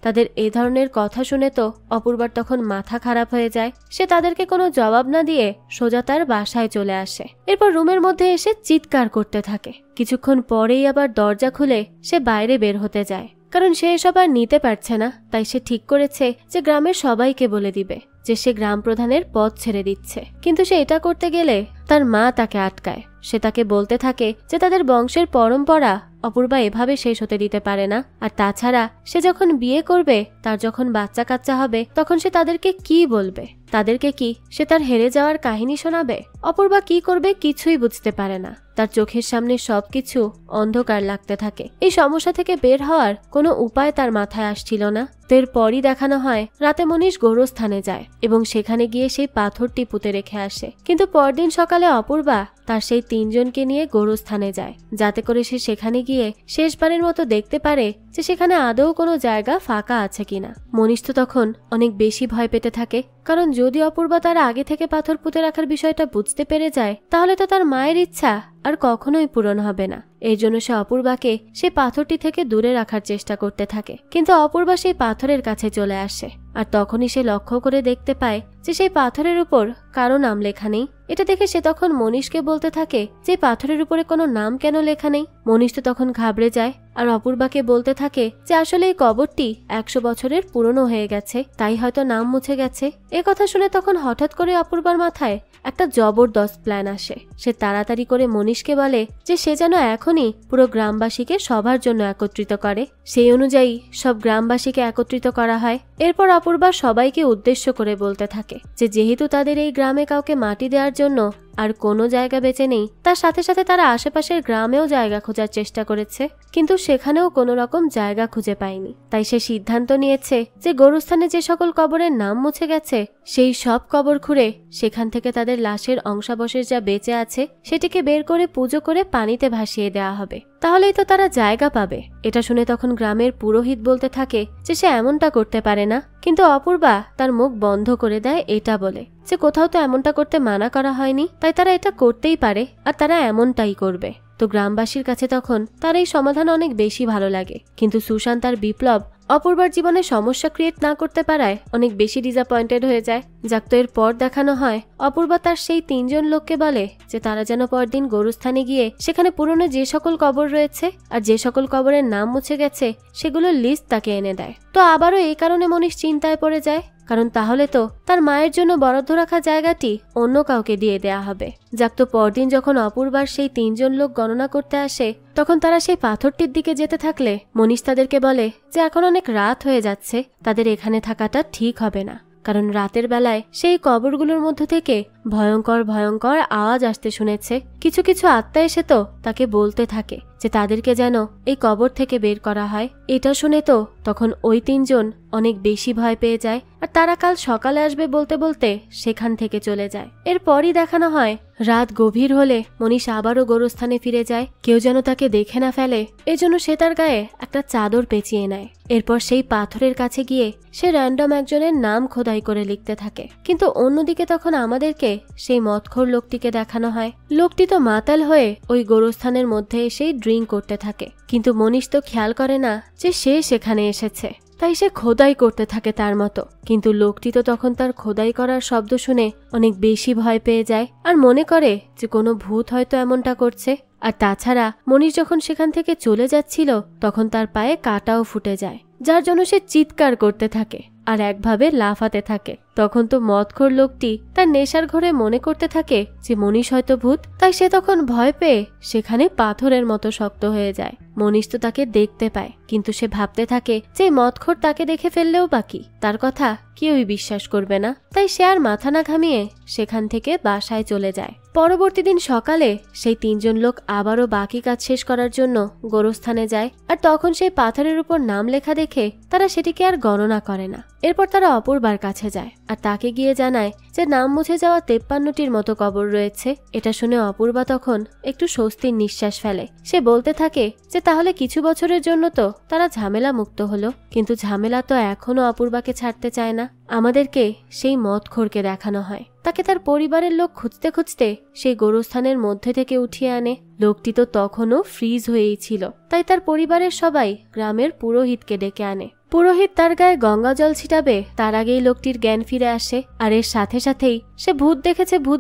তাদের এই ধরনের কথা শুনে তো অপূর্বার তখন মাথা খারাপ হয়ে যায়। সে তাদেরকে কোনো জবাব না দিয়ে সোজা তার বাসায় চলে আসে। এরপর রুমের মধ্যে এসে চিৎকার করতে থাকে। কিছুক্ষণ পরেই আবার দরজা খুলে সে বাইরে বের হতে যায়, কারণ সে এসব আর নিতে পারছে না। তাই সে ঠিক করেছে যে গ্রামের সবাইকে বলে দিবে যে সে গ্রাম প্রধানের পদ ছেড়ে দিচ্ছে। কিন্তু সে এটা করতে গেলে তার মা তাকে আটকায়। সে তাকে বলতে থাকে যে তাদের বংশের পরম্পরা অপূর্বা এভাবে শেষ হতে দিতে পারে না। আর তাছাড়া সে যখন বিয়ে করবে, তার যখন বাচ্চা কাচ্চা হবে, তখন সে তাদেরকে কি বলবে? তাদেরকে কি সে তার হেরে যাওয়ার কাহিনী শোনাবে? অপূর্বা কি করবে কিছুই বুঝতে পারে না। তার চোখের সামনে সবকিছু অন্ধকার লাগতে থাকে। এই সমস্যা থেকে বের হওয়ার কোনো উপায় তার মাথায় আসছিল না। তো এরপরই দেখানো হয় রাতে মনীষ গোরস্থানে যায় এবং সেখানে গিয়ে সেই পাথরটি পুঁতে রেখে আসে। কিন্তু পরদিন সকালে অপূর্বা তার সেই 3 জনকে নিয়ে গোরস্থানে যায়, যাতে করে সে সেখানে গিয়ে শেষবারের মতো দেখতে পারে যে সেখানে আদৌ কোনো জায়গা ফাঁকা আছে কিনা। মনীষ তো তখন অনেক বেশি ভয় পেতে থাকে, কারণ যদি অপূর্বা তার আগে থেকে পাথর পুঁতে রাখার বিষয়টা বুঝতে পেরে যায় তাহলে তো তার মায়ের ইচ্ছা আর কখনোই পূরণ হবে না। এর জন্য সে অপূর্বাকে সেই পাথরটি থেকে দূরে রাখার চেষ্টা করতে থাকে। কিন্তু অপূর্বা সেই পাথরের কাছে চলে আসে আর তখনই সে লক্ষ্য করে দেখতে পায় যে সেই পাথরের উপর কারো নাম লেখা নেই। এটা দেখে সে তখন মনীষকে বলতে থাকে যে পাথরের উপরে কোনো নাম কেন লেখা নেই? মনীষ তো তখন ঘাবড়ে যায় আর অপূর্বাকে বলতে থাকে যে আসলে এই কবরটি 100 বছরের পুরনো হয়ে গেছে, তাই হয়তো নাম মুছে গেছে। এ কথা শুনে তখন হঠাৎ করে অপূর্বার মাথায় একটা জবরদস্ত প্ল্যান আসে। সে তাড়াতাড়ি করে মনীষকে বলে যে সে যেন এখনই পুরো গ্রামবাসীকে সবার জন্য একত্রিত করে। সেই অনুযায়ী সব গ্রামবাসীকে একত্রিত করা হয়। এরপর অপূর্বা সবাইকে উদ্দেশ্য করে বলতে থাকে যে যেহেতু তাদের এই গ্রামে কাউকে মাটি দেওয়ার জন্য আর কোনো জায়গা বেঁচে নেই, তার সাথে সাথে তারা আশেপাশের গ্রামেও জায়গা খোঁজার চেষ্টা করেছে, কিন্তু সেখানেও কোনো রকম জায়গা খুঁজে পায়নি। তাই সে সিদ্ধান্ত নিয়েছে যে গোরস্থানে যে সকল কবরের নাম মুছে গেছে সেই সব কবর খুঁড়ে সেখান থেকে তাদের লাশের অংশাবশেষ যা বেঁচে আছে সেটিকে বের করে পুজো করে পানিতে ভাসিয়ে দেওয়া হবে, তাহলেই তো তারা জায়গা পাবে। এটা শুনে তখন গ্রামের পুরোহিত বলতে থাকে যে সে এমনটা করতে পারে না, কিন্তু অপূর্বা তার মুখ বন্ধ করে দেয় এটা বলে যে কোথাও তো এমনটা করতে মানা করা হয়নি, তাই তারা এটা করতেই পারে আর তারা এমনটাই করবে। তো গ্রামবাসীর কাছে তখন তার এই সমাধান অনেক বেশি ভালো লাগে। কিন্তু সুশান্ত আর বিপ্লব অপূর্বার জীবনে সমস্যা ক্রিয়েট না করতে পারায় অনেক বেশি ডিসঅ্যাপয়েন্টেড হয়ে যায়। যাক, তো এরপর দেখানো হয় অপূর্বা তার সেই 3 জন লোককে বলে যে তারা যেন পরদিন গোরস্থানে গিয়ে সেখানে পুরনো যে সকল কবর রয়েছে আর যে সকল কবরের নাম মুছে গেছে সেগুলোর লিস্ট তাকে এনে দেয়। তো আবারও এই কারণে মনীষ চিন্তায় পড়ে যায়, কারণ তাহলে তো তার মায়ের জন্য বরাদ্দ রাখা জায়গাটি অন্য কাউকে দিয়ে দেয়া হবে। যাক, তো পরদিন যখন অপূর্বার সেই 3 জন লোক গণনা করতে আসে তখন তারা সেই পাথরটির দিকে যেতে থাকলে মনীষ তাদেরকে বলে যে এখন অনেক রাত হয়ে যাচ্ছে, তাদের এখানে থাকাটা ঠিক হবে না, কারণ রাতের বেলায় সেই কবরগুলোর মধ্যে থেকে ভয়ঙ্কর ভয়ঙ্কর আওয়াজ আসতে শুনেছে। কিছু কিছু আত্মা এসে তো তাকে বলতে থাকে যে তাদেরকে যেন এই কবর থেকে বের করা হয়। এটা শুনে তো তখন ওই 3 জন অনেক বেশি ভয় পেয়ে যায় আর তারা কাল সকালে আসবে বলতে বলতে সেখান থেকে চলে যায়। এরপরই দেখানো হয় রাত গভীর হলে মনীষ আবারও গোরস্থানে ফিরে যায়, কেউ যেন তাকে দেখে না ফেলে এজন্য সে তার গায়ে একটা চাদর পেঁচিয়ে নেয়। এরপর সেই পাথরের কাছে গিয়ে সে র্যান্ডম একজনের নাম খোদাই করে লিখতে থাকে। কিন্তু অন্যদিকে তখন আমাদেরকে সেই মদখোর লোকটিকে দেখানো হয়। লোকটি তো মাতাল হয়ে ওই গোরস্থানের মধ্যে এসেই ড্রিঙ্ক করতে থাকে, কিন্তু মনীষ তো খেয়াল করে না যে সে সেখানে এসেছে। তাই সে খোদাই করতে থাকে তার মতো। কিন্তু লোকটি তো তখন তার খোদাই করার শব্দ শুনে অনেক বেশি ভয় পেয়ে যায় আর মনে করে যে কোনো ভূত হয়তো এমনটা করছে। আর তাছাড়া মনীষ যখন সেখান থেকে চলে যাচ্ছিল তখন তার পায়ে কাঁটাও ফুটে যায়, যার জন্য সে চিৎকার করতে থাকে আর একভাবে লাফাতে থাকে। তখন তো মদখোর লোকটি তার নেশার ঘরে মনে করতে থাকে যে মনীষ হয়তো ভূত, তাই সে তখন ভয় পেয়ে সেখানে পাথরের মতো শক্ত হয়ে যায়। মনীষ তো তাকে দেখতে পায়, কিন্তু সে ভাবতে থাকে যে মদখোর তাকে দেখে ফেললেও বাকি তার কথা কেউই বিশ্বাস করবে না। তাই সে আর মাথা না ঘামিয়ে সেখান থেকে বাসায় চলে যায়। পরবর্তী দিন সকালে সেই 3 জন লোক আবারও বাকি কাজ শেষ করার জন্য গোরস্থানে যায়। আর তখন সেই পাথরের উপর নাম লেখা দেখে তারা সেটিকে আর গণনা করে না। এরপর তারা অপূর্বার কাছে যায় আর তাকে গিয়ে জানায় যে নাম মুছে যাওয়া 53টির মতো কবর রয়েছে। এটা শুনে অপূর্বা তখন একটু স্বস্তির নিঃশ্বাস ফেলে। সে বলতে থাকে যে তাহলে কিছু বছরের জন্য তো তারা ঝামেলা মুক্ত হলো, কিন্তু ঝামেলা তো এখনো অপূর্বাকে ছাড়তে চায় না। আমাদেরকে সেই মদখোরকে দেখানো হয়, তাকে তার পরিবারের লোক খুঁজতে খুঁজতে সেই গোরস্থানের মধ্যে থেকে উঠিয়ে আনে। লোকটি তো তখনও ফ্রিজ হয়েই ছিল, তাই তার পরিবারের সবাই গ্রামের পুরোহিতকে ডেকে আনে। পুরোহিত তার গায়ে গঙ্গা জল ছিটাবে তার আগেই লোকটির জ্ঞান ফিরে আসে। আর এর সাথে সাথেই সে ভূত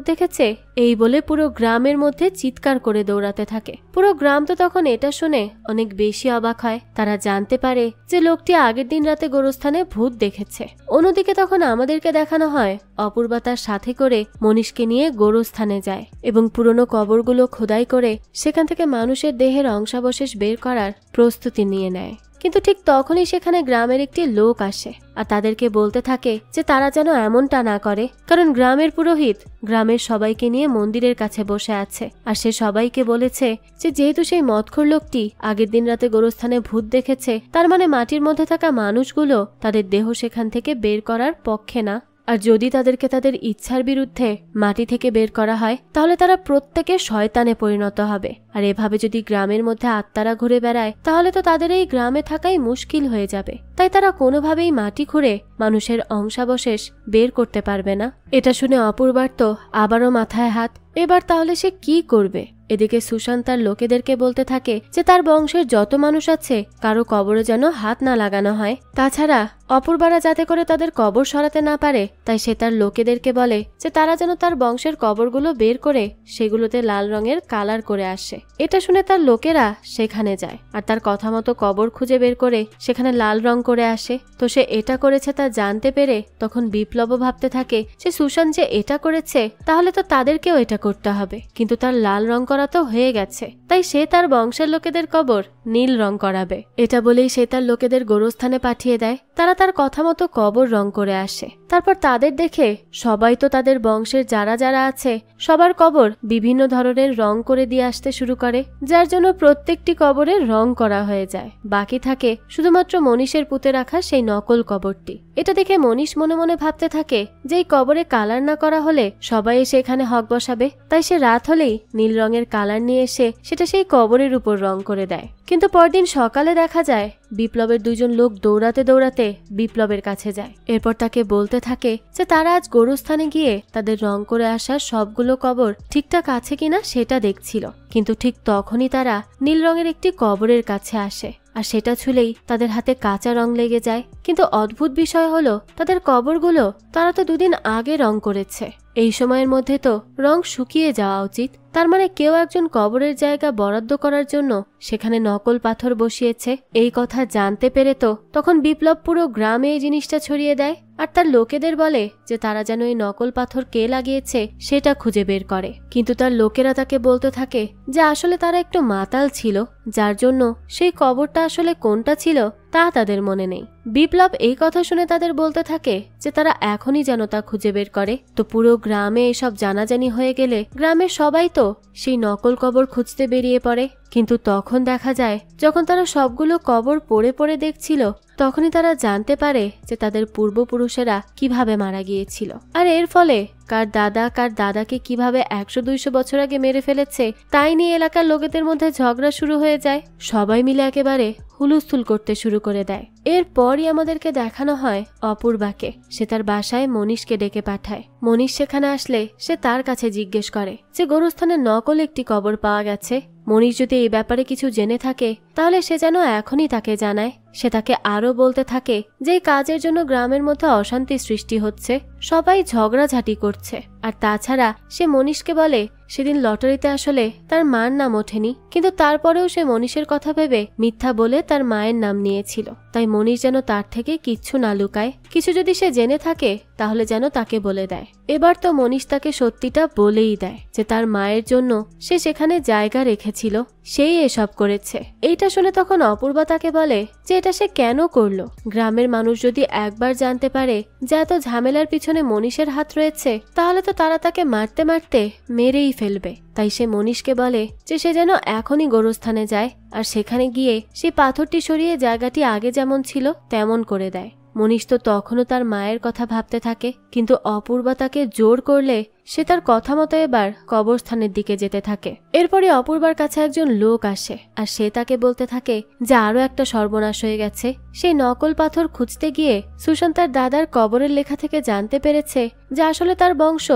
দেখেছে এই বলে পুরো গ্রামের মধ্যে চিৎকার করে দৌড়াতে থাকে। পুরো গ্রাম তো তখন এটা শুনে অনেক বেশি অবাক হয়। তারা জানতে পারে যে লোকটি আগের দিন রাতে গোরস্থানে ভূত দেখেছে। অন্যদিকে তখন আমাদেরকে দেখানো হয় অপূর্বা তার সাথে করে মনীষকে নিয়ে গোরস্থানে যায় এবং পুরনো কবরগুলো খোদাই করে সেখান থেকে মানুষের দেহের অংশাবশেষ বের করার প্রস্তুতি নিয়ে নেয়। কিন্তু ঠিক তখনই সেখানে গ্রামের একটি লোক আসে আর তাদেরকে বলতে থাকে যে তারা যেন এমনটা না করে, কারণ গ্রামের পুরোহিত গ্রামের সবাইকে নিয়ে মন্দিরের কাছে বসে আছে। আর সে সবাইকে বলেছে যে যেহেতু সেই মদখোর লোকটি আগের দিন রাতে গোরস্থানে ভূত দেখেছে, তার মানে মাটির মধ্যে থাকা মানুষগুলো তাদের দেহ সেখান থেকে বের করার পক্ষে না। আর যদি তাদেরকে তাদের ইচ্ছার বিরুদ্ধে মাটি থেকে বের করা হয় তাহলে তারা প্রত্যেকে শয়তানে পরিণত হবে। আর এভাবে যদি গ্রামের মধ্যে আত্মারা ঘুরে বেড়ায় তাহলে তো তাদের এই গ্রামে থাকাই মুশকিল হয়ে যাবে। তাই তারা কোনোভাবেই মাটি খুঁড়ে মানুষের অংশাবশেষ বের করতে পারবে না। এটা শুনে অপূর্বার তো আবারও মাথায় হাত। এবার তাহলে সে কি করবে? এদিকে সুশান্ত তার লোকেদেরকে বলতে থাকে যে তার বংশের যত মানুষ আছে কারো কবরে যেন হাত না লাগানো হয়। তাছাড়া অপূর্বারা যাতে করে তাদের কবর সরাতে না পারে তাই সে তার লোকেদেরকে বলে যে তারা যেন তার বংশের কবরগুলো বের করে সেগুলোতে লাল রঙের কালার করে আসে। এটা শুনে তার লোকেরা সেখানে যায় আর তার কথা মতো কবর খুঁজে বের করে সেখানে লাল রং করে আসে। তো সে এটা করেছে তা জানতে পেরে তখন বিপ্লবও ভাবতে থাকে যে সুশান্ত যে এটা করেছে তাহলে তো তাদেরকেও এটা করতে হবে, কিন্তু তার লাল রং করা তো হয়ে গেছে, তাই সে তার বংশের লোকেদের কবর নীল রং করাবে। এটা বলেই সে তার লোকেদের গোরস্থানে পাঠিয়ে দেয়। তারা তার কথা মতো কবর রং করে আসে। তারপর তাদের দেখে সবাই তো তাদের বংশের যারা যারা আছে সবার কবর বিভিন্ন ধরনের রং করে দিয়ে আসতে শুরু করে, যার জন্য প্রত্যেকটি কবরে রং করা হয়ে যায়। বাকি থাকে শুধুমাত্র মনীষের পুঁতে রাখা সেই নকল কবরটি। এটা দেখে মনীষ মনে মনে ভাবতে থাকে যে এই কবরে কালার না করা হলে সবাই এসে এখানে হক বসাবে। তাই সে রাত হলেই নীল রঙের কালার নিয়ে এসে সেটা সেই কবরের উপর রং করে দেয়। কিন্তু পরদিন সকালে দেখা যায় বিপ্লবের 2 জন লোক দৌড়াতে দৌড়াতে বিপ্লবের কাছে যায়। এরপর তাকে বলতে থাকে যে তারা আজ গোরস্থানে গিয়ে তাদের রং করে আসা সবগুলো কবর ঠিকঠাক আছে কিনা সেটা দেখছিল। কিন্তু ঠিক তখনই তারা নীল রঙের একটি কবরের কাছে আসে আর সেটা ছুলেই তাদের হাতে কাঁচা রং লেগে যায়। কিন্তু অদ্ভুত বিষয় হলো তাদের কবরগুলো তারা তো 2 দিন আগে রং করেছে। এই সময়ের মধ্যে তো রং শুকিয়ে যাওয়া উচিত। তার মানে কেউ একজন কবরের জায়গা বরাদ্দ করার জন্য সেখানে নকল পাথর বসিয়েছে। এই কথা জানতে পেরে তো তখন বিপ্লব পুরো গ্রামে এই জিনিসটা ছড়িয়ে দেয় আর তার লোকেদের বলে যে তারা যেন এই নকল পাথর কে লাগিয়েছে সেটা খুঁজে বের করে। কিন্তু তার লোকেরা তাকে বলতে থাকে যে আসলে তারা একটু মাতাল ছিল, যার জন্য সেই কবরটা আসলে কোনটা ছিল তা তাদের মনে নেই। বিপ্লব এই কথা শুনে তাদের বলতে থাকে যে তারা এখনই যেন তা খুঁজে বের করে। তো পুরো গ্রামে এসব জানাজানি হয়ে গেলে গ্রামের সবাই তো সেই নকল কবর খুঁজতে বেরিয়ে পড়ে। কিন্তু তখন দেখা যায় যখন তারা সবগুলো কবর পড়ে পড়ে দেখছিল তখনই তারা জানতে পারে যে তাদের পূর্বপুরুষেরা কিভাবে মারা গিয়েছিল। আর এর ফলে কার দাদাকে কিভাবে 100-200 বছর আগে মেরে ফেলেছে তাই নিয়ে এলাকার লোকেদের মধ্যে ঝগড়া শুরু হয়ে যায়। সবাই মিলে একেবারে হুলুস্থুল করতে শুরু করে দেয়। এরপরই আমাদেরকে দেখানো হয় অপূর্বাকে। সে তার বাসায় মনীষকে ডেকে পাঠায়। মনীষ সেখানে আসলে সে তার কাছে জিজ্ঞেস করে যে গোরস্থানে নকল একটি কবর পাওয়া গেছে। মনীষ যদি এই ব্যাপারে কিছু জেনে থাকে তাহলে সে যেন এখনই তাকে জানায়। সে তাকে আরো বলতে থাকে যে এই কাজের জন্য গ্রামের মধ্যে অশান্তি সৃষ্টি হচ্ছে, সবাই ঝগড়াঝাটি করছে। আর তাছাড়া সে মনীষকে বলে সেদিন লটারিতে আসলে তার মার নাম ওঠেনি, কিন্তু তারপরেও সে মনীষের কথা ভেবে মিথ্যা বলে তার মায়ের নাম নিয়েছিল। তাই মনীষ যেন তার থেকে কিচ্ছু না লুকায়, কিছু যদি সে জেনে থাকে তাহলে যেন তাকে বলে দেয়। এবার তো মনীষ তাকে সত্যিটা বলেই দেয় যে তার মায়ের জন্য সে সেখানে জায়গা রেখেছিল, সেই এসব করেছে। এইটা শুনে তখন অপূর্বা তাকে বলে যে এটা সে কেন করলো। গ্রামের মানুষ যদি একবার জানতে পারে যে এত ঝামেলার পিছনে মনীষের হাত রয়েছে, তাহলে তো তারা তাকে মারতে মারতে মেরেই ফেলবে। তাই সে মনীষকে বলে যে সে যেন এখনই গোরস্থানে যায় আর সেখানে গিয়ে সেই পাথরটি সরিয়ে জায়গাটি আগে যেমন ছিল তেমন করে দেয়। মনীষ তো তখনও তার মায়ের কথা ভাবতে থাকে, কিন্তু অপূর্বা তাকে জোর করলে সে তার কথা মতো এবার কবরস্থানের দিকে যেতে থাকে। এরপরে অপূর্বার কাছে একজন লোক আসে আর সে তাকে বলতে থাকে যে আরো একটা সর্বনাশ হয়ে গেছে। সেই নকল পাথর খুঁজতে গিয়ে সুশান্ত তার দাদার কবরের লেখা থেকে জানতে পেরেছে যে আসলে তার বংশ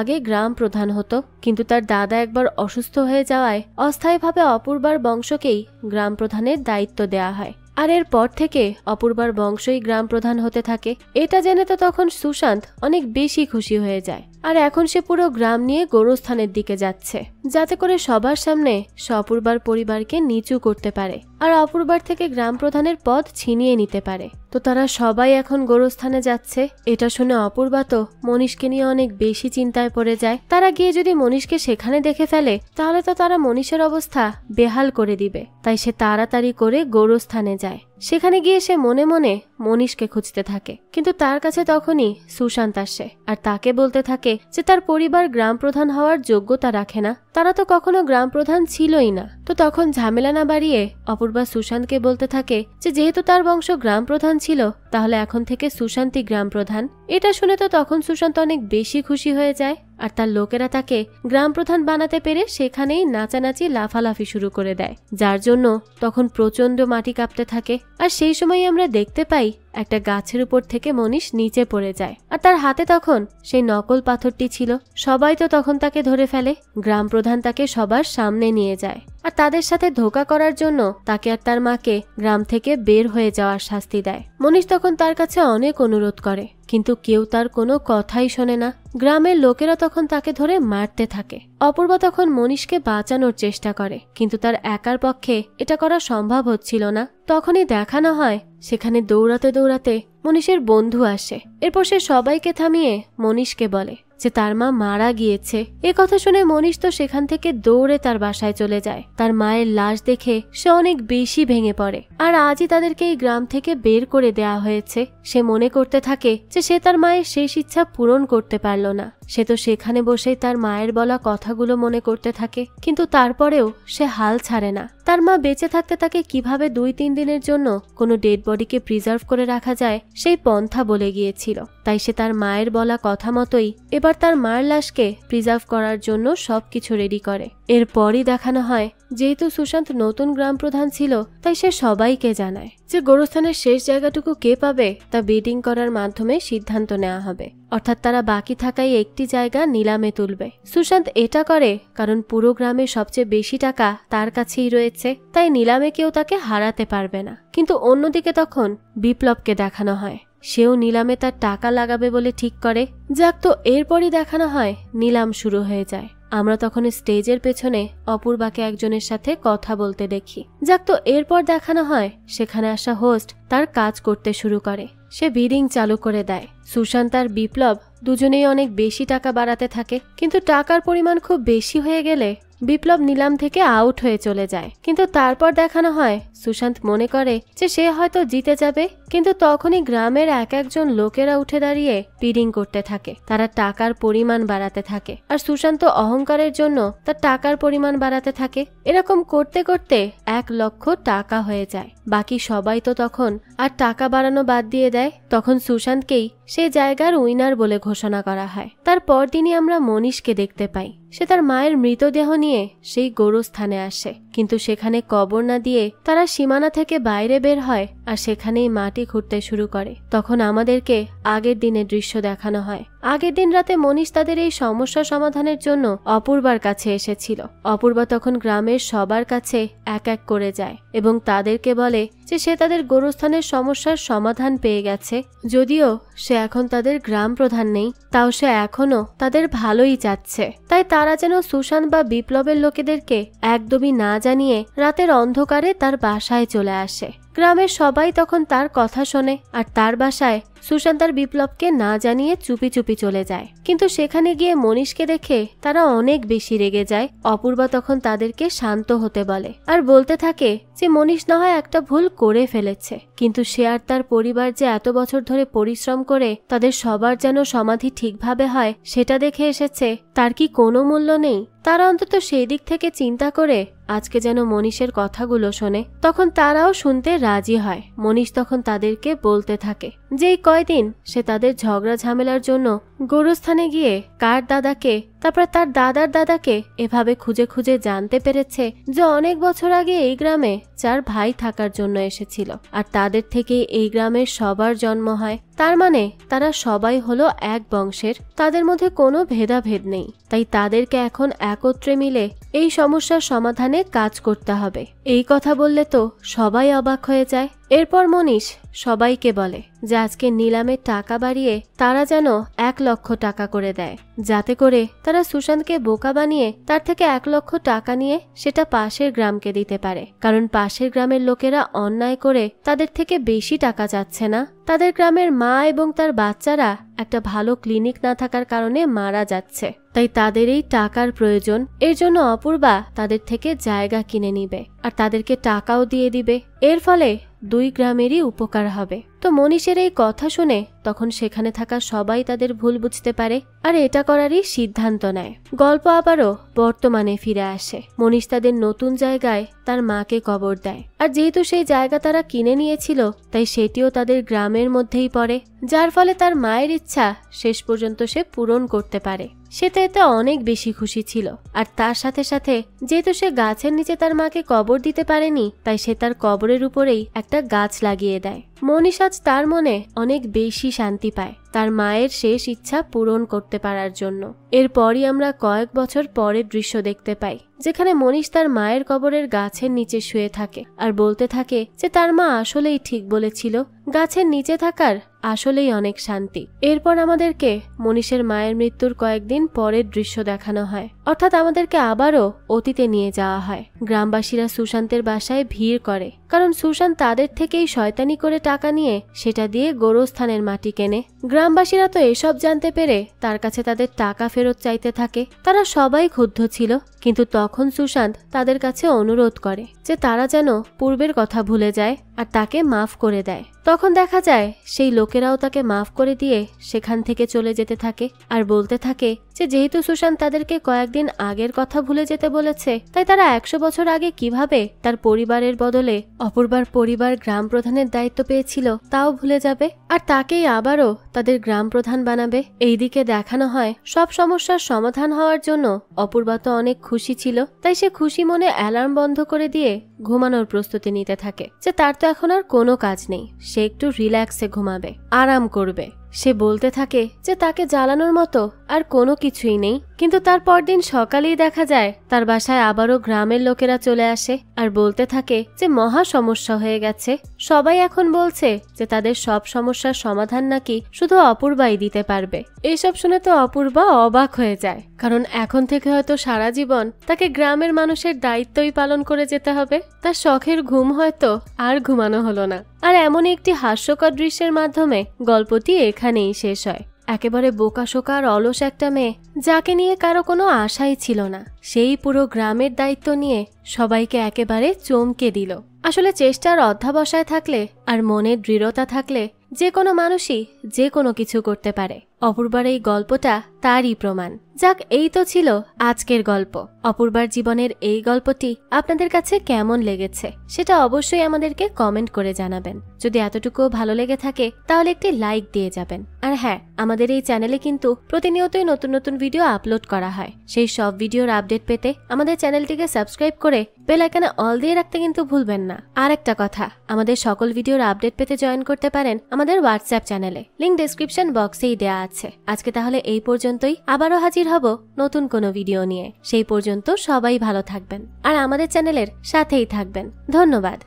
আগে গ্রাম প্রধান হতো, কিন্তু তার দাদা একবার অসুস্থ হয়ে যাওয়ায় অস্থায়ীভাবে অপূর্বার বংশকেই গ্রাম প্রধানের দায়িত্ব দেয়া হয়। আর এরপর থেকে অপূর্বার বংশই গ্রাম প্রধান হতে থাকে। এটা জেনে তো তখন সুশান্ত অনেক বেশি খুশি হয়ে যায় আর এখন সে পুরো গ্রাম নিয়ে গোরস্থানের দিকে যাচ্ছে, যাতে করে সবার সামনে সে অপূর্বার পরিবারকে নিচু করতে পারে আর অপূর্বার থেকে গ্রাম প্রধানের পদ ছিনিয়ে নিতে পারে। তো তারা সবাই এখন গোরস্থানে যাচ্ছে। এটা শুনে অপূর্বা তো মনীষকে নিয়ে অনেক বেশি চিন্তায় পড়ে যায়। তারা গিয়ে যদি মনীষকে সেখানে দেখে ফেলে তাহলে তো তারা মনীষের অবস্থা বেহাল করে দিবে। তাই সে তাড়াতাড়ি করে গোরস্থানে যায়। সেখানে গিয়ে সে মনে মনে মনীষকে খুঁজতে থাকে, কিন্তু তার কাছে তখনই সুশান্ত আসে আর তাকে বলতে থাকে যে তার পরিবার গ্রাম প্রধান হওয়ার যোগ্যতা রাখে না, তারা তো কখনো গ্রাম প্রধান ছিলই না। তো তখন ঝামেলা না বাড়িয়ে অপূর্বা সুশান্তকে বলতে থাকে যে যেহেতু তার বংশ গ্রাম প্রধান ছিল তাহলে এখন থেকে সুশান্তই গ্রাম প্রধান। এটা শুনে তো তখন সুশান্ত অনেক বেশি খুশি হয়ে যায় আর তার লোকেরা তাকে গ্রাম প্রধান বানাতে পেরে সেখানেই নাচানাচি লাফালাফি শুরু করে দেয়, যার জন্য তখন প্রচন্ড মাটি কাঁপতে থাকে। আর সেই সময় আমরা দেখতে পাই একটা গাছের উপর থেকে মনীষ নিচে পড়ে যায় আর তার হাতে তখন সেই নকল পাথরটি ছিল। সবাই তো তখন তাকে ধরে ফেলে। গ্রাম প্রধান তাকে সবার সামনে নিয়ে যায় আর তাদের সাথে ধোঁকা করার জন্য তাকে আর তার মাকে গ্রাম থেকে বের হয়ে যাওয়ার শাস্তি দেয়। মনীষ তখন তার কাছে অনেক অনুরোধ করে, কিন্তু কেউ তার কোনো কথাই শোনে না। গ্রামের লোকেরা তখন তাকে ধরে মারতে থাকে। অপূর্বা তখন মনীষকে বাঁচানোর চেষ্টা করে, কিন্তু তার একার পক্ষে এটা করা সম্ভব হচ্ছিল না। তখনই দেখানো হয় সেখানে দৌড়াতে দৌড়াতে মনীষের বন্ধু আসে। এরপর সে সবাইকে থামিয়ে মনীষকে বলে যে তার মা মারা গিয়েছে। এ কথা শুনে মনীষ তো সেখান থেকে দৌড়ে তার বাসায় চলে যায়। তার মায়ের লাশ দেখে সে অনেক বেশি ভেঙে পড়ে আর আজই তাদেরকে এই গ্রাম থেকে বের করে দেয়া হয়েছে। সে মনে করতে থাকে যে সে তার মায়ের শেষ ইচ্ছা পূরণ করতে পারল না। সে তো সেখানে বসেই তার মায়ের বলা কথাগুলো মনে করতে থাকে, কিন্তু তারপরেও সে হাল ছাড়ে না। তার মা বেঁচে থাকতে তাকে কিভাবে 2-3 দিনের জন্য কোনো ডেড বডিকে প্রিজার্ভ করে রাখা যায় সেই পন্থা বলে গিয়েছিল। তাই সে তার মায়ের বলা কথা মতোই এবার তার মায়ের লাশকে প্রিজার্ভ করার জন্য সবকিছু রেডি করে। এরপরই দেখানো হয় যেহেতু সুশান্ত নতুন গ্রাম প্রধান ছিল তাই সে সবাইকে জানায় যে গোরস্থানের শেষ জায়গাটুকু কে পাবে তা বিডিং করার মাধ্যমে সিদ্ধান্ত নেওয়া হবে, অর্থাৎ তারা বাকি থাকাই একটি জায়গা নিলামে তুলবে। সুশান্ত এটা করে কারণ পুরো গ্রামে সবচেয়ে বেশি টাকা তার কাছেই রয়েছে, তাই নিলামে কেউ তাকে হারাতে পারবে না। কিন্তু অন্যদিকে তখন বিপ্লবকে দেখানো হয় সেও নিলামে তার টাকা লাগাবে বলে ঠিক করে। যাক, তো এরপরই দেখানো হয় নিলাম শুরু হয়ে যায়। আমরা তখন স্টেজের পেছনে অপূর্বাকে একজনের সাথে কথা বলতে দেখি। যাক, তো এরপর দেখানো হয় সেখানে আসা হোস্ট তার কাজ করতে শুরু করে। সে বিডিং চালু করে দেয়। সুশান্ত আর বিপ্লব দুজনেই অনেক বেশি টাকা বাড়াতে থাকে, কিন্তু টাকার পরিমাণ খুব বেশি হয়ে গেলে বিপ্লব নিলাম থেকে আউট হয়ে চলে যায়। কিন্তু তারপর দেখানো হয় সুশান্ত মনে করে যে সে হয়তো জিতে যাবে, কিন্তু তখনই গ্রামের একজন লোকেরা উঠে দাঁড়িয়ে বিডিং করতে থাকে। তারা টাকার পরিমাণ বাড়াতে থাকে আর সুশান্ত অহংকারের জন্য তার টাকার পরিমাণ বাড়াতে থাকে। এরকম করতে করতে 1 লক্ষ টাকা হয়ে যায়। বাকি সবাই তো তখন আর টাকা বাড়ানো বাদ দিয়ে দেয়। তখন সুশান্তকেই সেই জায়গার উইনার বলে ঘোষণা করা হয়। তারপর দিনই আমরা মনীষকে দেখতে পাই। সে তার মায়ের মৃতদেহ নিয়ে সেই গোরস্থানে আসে কিন্তু সেখানে কবর না দিয়ে তারা সীমানা থেকে বাইরে বের হয় আর সেখানেই মাটি খুঁড়তে শুরু করে। তখন আমাদেরকে আগের দিনের দৃশ্য দেখানো হয়। আগের দিন রাতে মনীষ তাদের এই সমস্যা সমাধানের জন্য অপূর্বার কাছে এসেছিল। অপূর্বা তখন গ্রামের সবার কাছে এক এক করে যায় এবং তাদেরকে বলে যে সে তাদের গোরস্থানের সমস্যার সমাধান পেয়ে গেছে। যদিও সে এখন তাদের গ্রাম প্রধান নেই, তাও সে এখনো তাদের ভালোই চাচ্ছে। তাই তারা যেন সুশান্ত বা বিপ্লবের লোকেদেরকে একদমই না জানিয়ে রাতের অন্ধকারে তার বাসায় চলে আসে। গ্রামের সবাই তখন তার কথা শোনে আর তার বাসায় সুশান্ত আর বিপ্লবকে না জানিয়ে চুপি চুপি চলে যায়। কিন্তু সেখানে গিয়ে মনীষকে দেখে তারা অনেক বেশি রেগে যায়। অপূর্বা তখন তাদেরকে শান্ত হতে বলে আর বলতে থাকে যে মনীষ না হয় একটা ভুল করে ফেলেছে, কিন্তু সে আর তার পরিবার যে এত বছর ধরে পরিশ্রম করে তাদের সবার যেন সমাধি ঠিকভাবে হয় সেটা দেখে এসেছে, তার কি কোনো মূল্য নেই? তারা অন্তত সেই দিক থেকে চিন্তা করে আজকে যেন মনীষের কথাগুলো শোনে। তখন তারাও শুনতে রাজি হয়। মনীষ তখন তাদেরকে বলতে থাকে যেই কয়দিন সে তাদের ঝগড়া ঝামেলার জন্য গোরস্থানে গিয়ে কার দাদাকে তারপর তার দাদার দাদাকে এভাবে খুঁজে খুঁজে জানতে পেরেছে যে অনেক বছর আগে এই গ্রামে 4 ভাই থাকার জন্য এসেছিল আর তাদের থেকে এই গ্রামের সবার জন্ম হয়। তার মানে তারা সবাই হলো এক বংশের, তাদের মধ্যে কোনো ভেদাভেদ নেই। তাই তাদেরকে এখন একত্রে মিলে এই সমস্যার সমাধানে কাজ করতে হবে। এই কথা বললে তো সবাই অবাক হয়ে যায়। এরপর মনীষ সবাইকে বলে যে আজকে নিলামের টাকা বাড়িয়ে তারা যেন 1 লক্ষ টাকা করে দেয়, যাতে করে তারা সুশান্তকে বোকা বানিয়ে তার থেকে 1 লক্ষ টাকা নিয়ে সেটা পাশের গ্রামকে দিতে পারে। কারণ পাশের গ্রামের লোকেরা অন্যায় করে তাদের থেকে বেশি টাকা চাচ্ছে না। তাদের গ্রামের মা এবং তার বাচ্চারা একটা ভালো ক্লিনিক না থাকার কারণে মারা যাচ্ছে, তাই তাদের এই টাকার প্রয়োজন। এর জন্য অপূর্বা তাদের থেকে জায়গা কিনে নিবে আর তাদেরকে টাকাও দিয়ে দিবে। এর ফলে 2 গ্রামেরই উপকার হবে। তো মনীষের এই কথা শুনে তখন সেখানে থাকা সবাই তাদের ভুল বুঝতে পারে আর এটা করারই সিদ্ধান্ত নেয়। গল্প আবারও বর্তমানে ফিরে আসে। মনীষ তাদের নতুন জায়গায় তার মাকে কবর দেয় আর যেহেতু সেই জায়গা তারা কিনে নিয়েছিল তাই সেটিও তাদের গ্রামের মধ্যেই পড়ে, যার ফলে তার মায়ের ইচ্ছা শেষ পর্যন্ত সে পূরণ করতে পারে। সে তো এতে অনেক বেশি খুশি ছিল। আর তার সাথে সাথে যেহেতু সে গাছের নিচে তার মাকে কবর দিতে পারেনি তাই সে তার কবরের উপরেই একটা গাছ লাগিয়ে দেয়। মনীষ আজ তার মনে অনেক বেশি শান্তি পায় তার মায়ের শেষ ইচ্ছা পূরণ করতে পারার জন্য। এরপরই আমরা কয়েক বছর পরের দৃশ্য দেখতে পাই, যেখানে মনীষ তার মায়ের কবরের গাছের নিচে শুয়ে থাকে আর বলতে থাকে যে তার মা আসলেই ঠিক বলেছিল, গাছের নিচে থাকার আসলেই অনেক শান্তি। এরপর আমাদেরকে মনীষের মায়ের মৃত্যুর কয়েকদিন পরের দৃশ্য দেখানো হয়, অর্থাৎ আমাদেরকে আবারও অতীতে নিয়ে যাওয়া হয়। গ্রামবাসীরা সুশান্তের বাসায় ভিড় করে, কারণ সুশান্ত তাদের থেকেই শয়তানি করে টাকা নিয়ে সেটা দিয়ে গোরস্থানের মাটি কেনে। গ্রামবাসীরা তো এসব জানতে পেরে তার কাছে তাদের টাকা ফেরত চাইতে থাকে। তারা সবাই ক্ষুব্ধ ছিল, কিন্তু তখন সুশান্ত তাদের কাছে অনুরোধ করে যে তারা যেন পূর্বের কথা ভুলে যায় আর তাকে মাফ করে দেয়। তখন দেখা যায় সেই লোকেরাও তাকে মাফ করে দিয়ে সেখান থেকে চলে যেতে থাকে আর বলতে থাকে যে যেহেতু সুশান্ত তাদেরকে কয়েকদিন আগের কথা ভুলে যেতে বলেছে, তাই তারা 100 বছর আগে কিভাবে তার পরিবারের বদলে অপূর্বার পরিবার গ্রাম প্রধানের দায়িত্ব পেয়েছিল তাও ভুলে যাবে আর তাকেই আবারও তাদের গ্রাম প্রধান বানাবে। এইদিকে দেখানো হয় সব সমস্যার সমাধান হওয়ার জন্য অপূর্বা তো অনেক খুশি ছিল, তাই সে খুশি মনে অ্যালার্ম বন্ধ করে দিয়ে ঘুমানোর প্রস্তুতি নিতে থাকে যে তার তো এখন আর কোনো কাজ নেই, সে একটু রিল্যাক্সে ঘুমাবে, আরাম করবে। সে বলতে থাকে যে তাকে জ্বালানোর মতো আর কোনো কিছুই নেই। কিন্তু তার পরদিন সকালেই দেখা যায় তার বাসায় আবারও গ্রামের লোকেরা চলে আসে আর বলতে থাকে যে মহা সমস্যা হয়ে গেছে। সবাই এখন বলছে যে তাদের সব সমস্যার সমাধান নাকি শুধু অপূর্বাই দিতে পারবে। এইসব শুনে তো অপূর্বা অবাক হয়ে যায়, কারণ এখন থেকে হয়তো সারা জীবন তাকে গ্রামের মানুষের দায়িত্বই পালন করে যেতে হবে। তার শখের ঘুম হয়তো আর ঘুমানো হলো না। আর এমন একটি হাস্যকর দৃশ্যের মাধ্যমে গল্পটি এখানেই শেষ হয়। একেবারে বোকাশোকা আর অলস একটা মেয়ে, যাকে নিয়ে কারো কোনো আশাই ছিল না, সেই পুরো গ্রামের দায়িত্ব নিয়ে সবাইকে একেবারে চমকে দিল। আসলে চেষ্টার অধ্যাবসায় থাকলে আর মনের দৃঢ়তা থাকলে যে কোনো মানুষই যে কোনো কিছু করতে পারে। অপূর্বার এই গল্পটা তারই প্রমাণ। যাক, এই তো ছিল আজকের গল্প। অপূর্বার জীবনের এই গল্পটি আপনাদের কাছে কেমন লেগেছে সেটা অবশ্যই আমাদেরকে কমেন্ট করে জানাবেন। যদি এতটুকু ভালো লেগে থাকে তাহলে একটি লাইক দিয়ে যাবেন। আর হ্যাঁ, আমাদের এই চ্যানেলে কিন্তু প্রতিনিয়তই নতুন নতুন ভিডিও আপলোড করা হয়। সেই সব ভিডিওর আপডেট পেতে আমাদের চ্যানেলটিকে সাবস্ক্রাইব করে বেল আইকনে অল দিয়ে রাখতে কিন্তু ভুলবেন না। আর একটা কথা, আমাদের সকল ভিডিওর আপডেট পেতে জয়েন করতে পারেন আমাদের হোয়াটসঅ্যাপ চ্যানেলে, লিংক ডেসক্রিপশন বক্সেই দেয়া আছে। আজকে তাহলে এই পর্যন্তই, আবারও হাজির হব নতুন কোনো ভিডিও নিয়ে। সেই পর্যন্ত সবাই ভালো থাকবেন আর আমাদের চ্যানেলের সাথেই থাকবেন। ধন্যবাদ।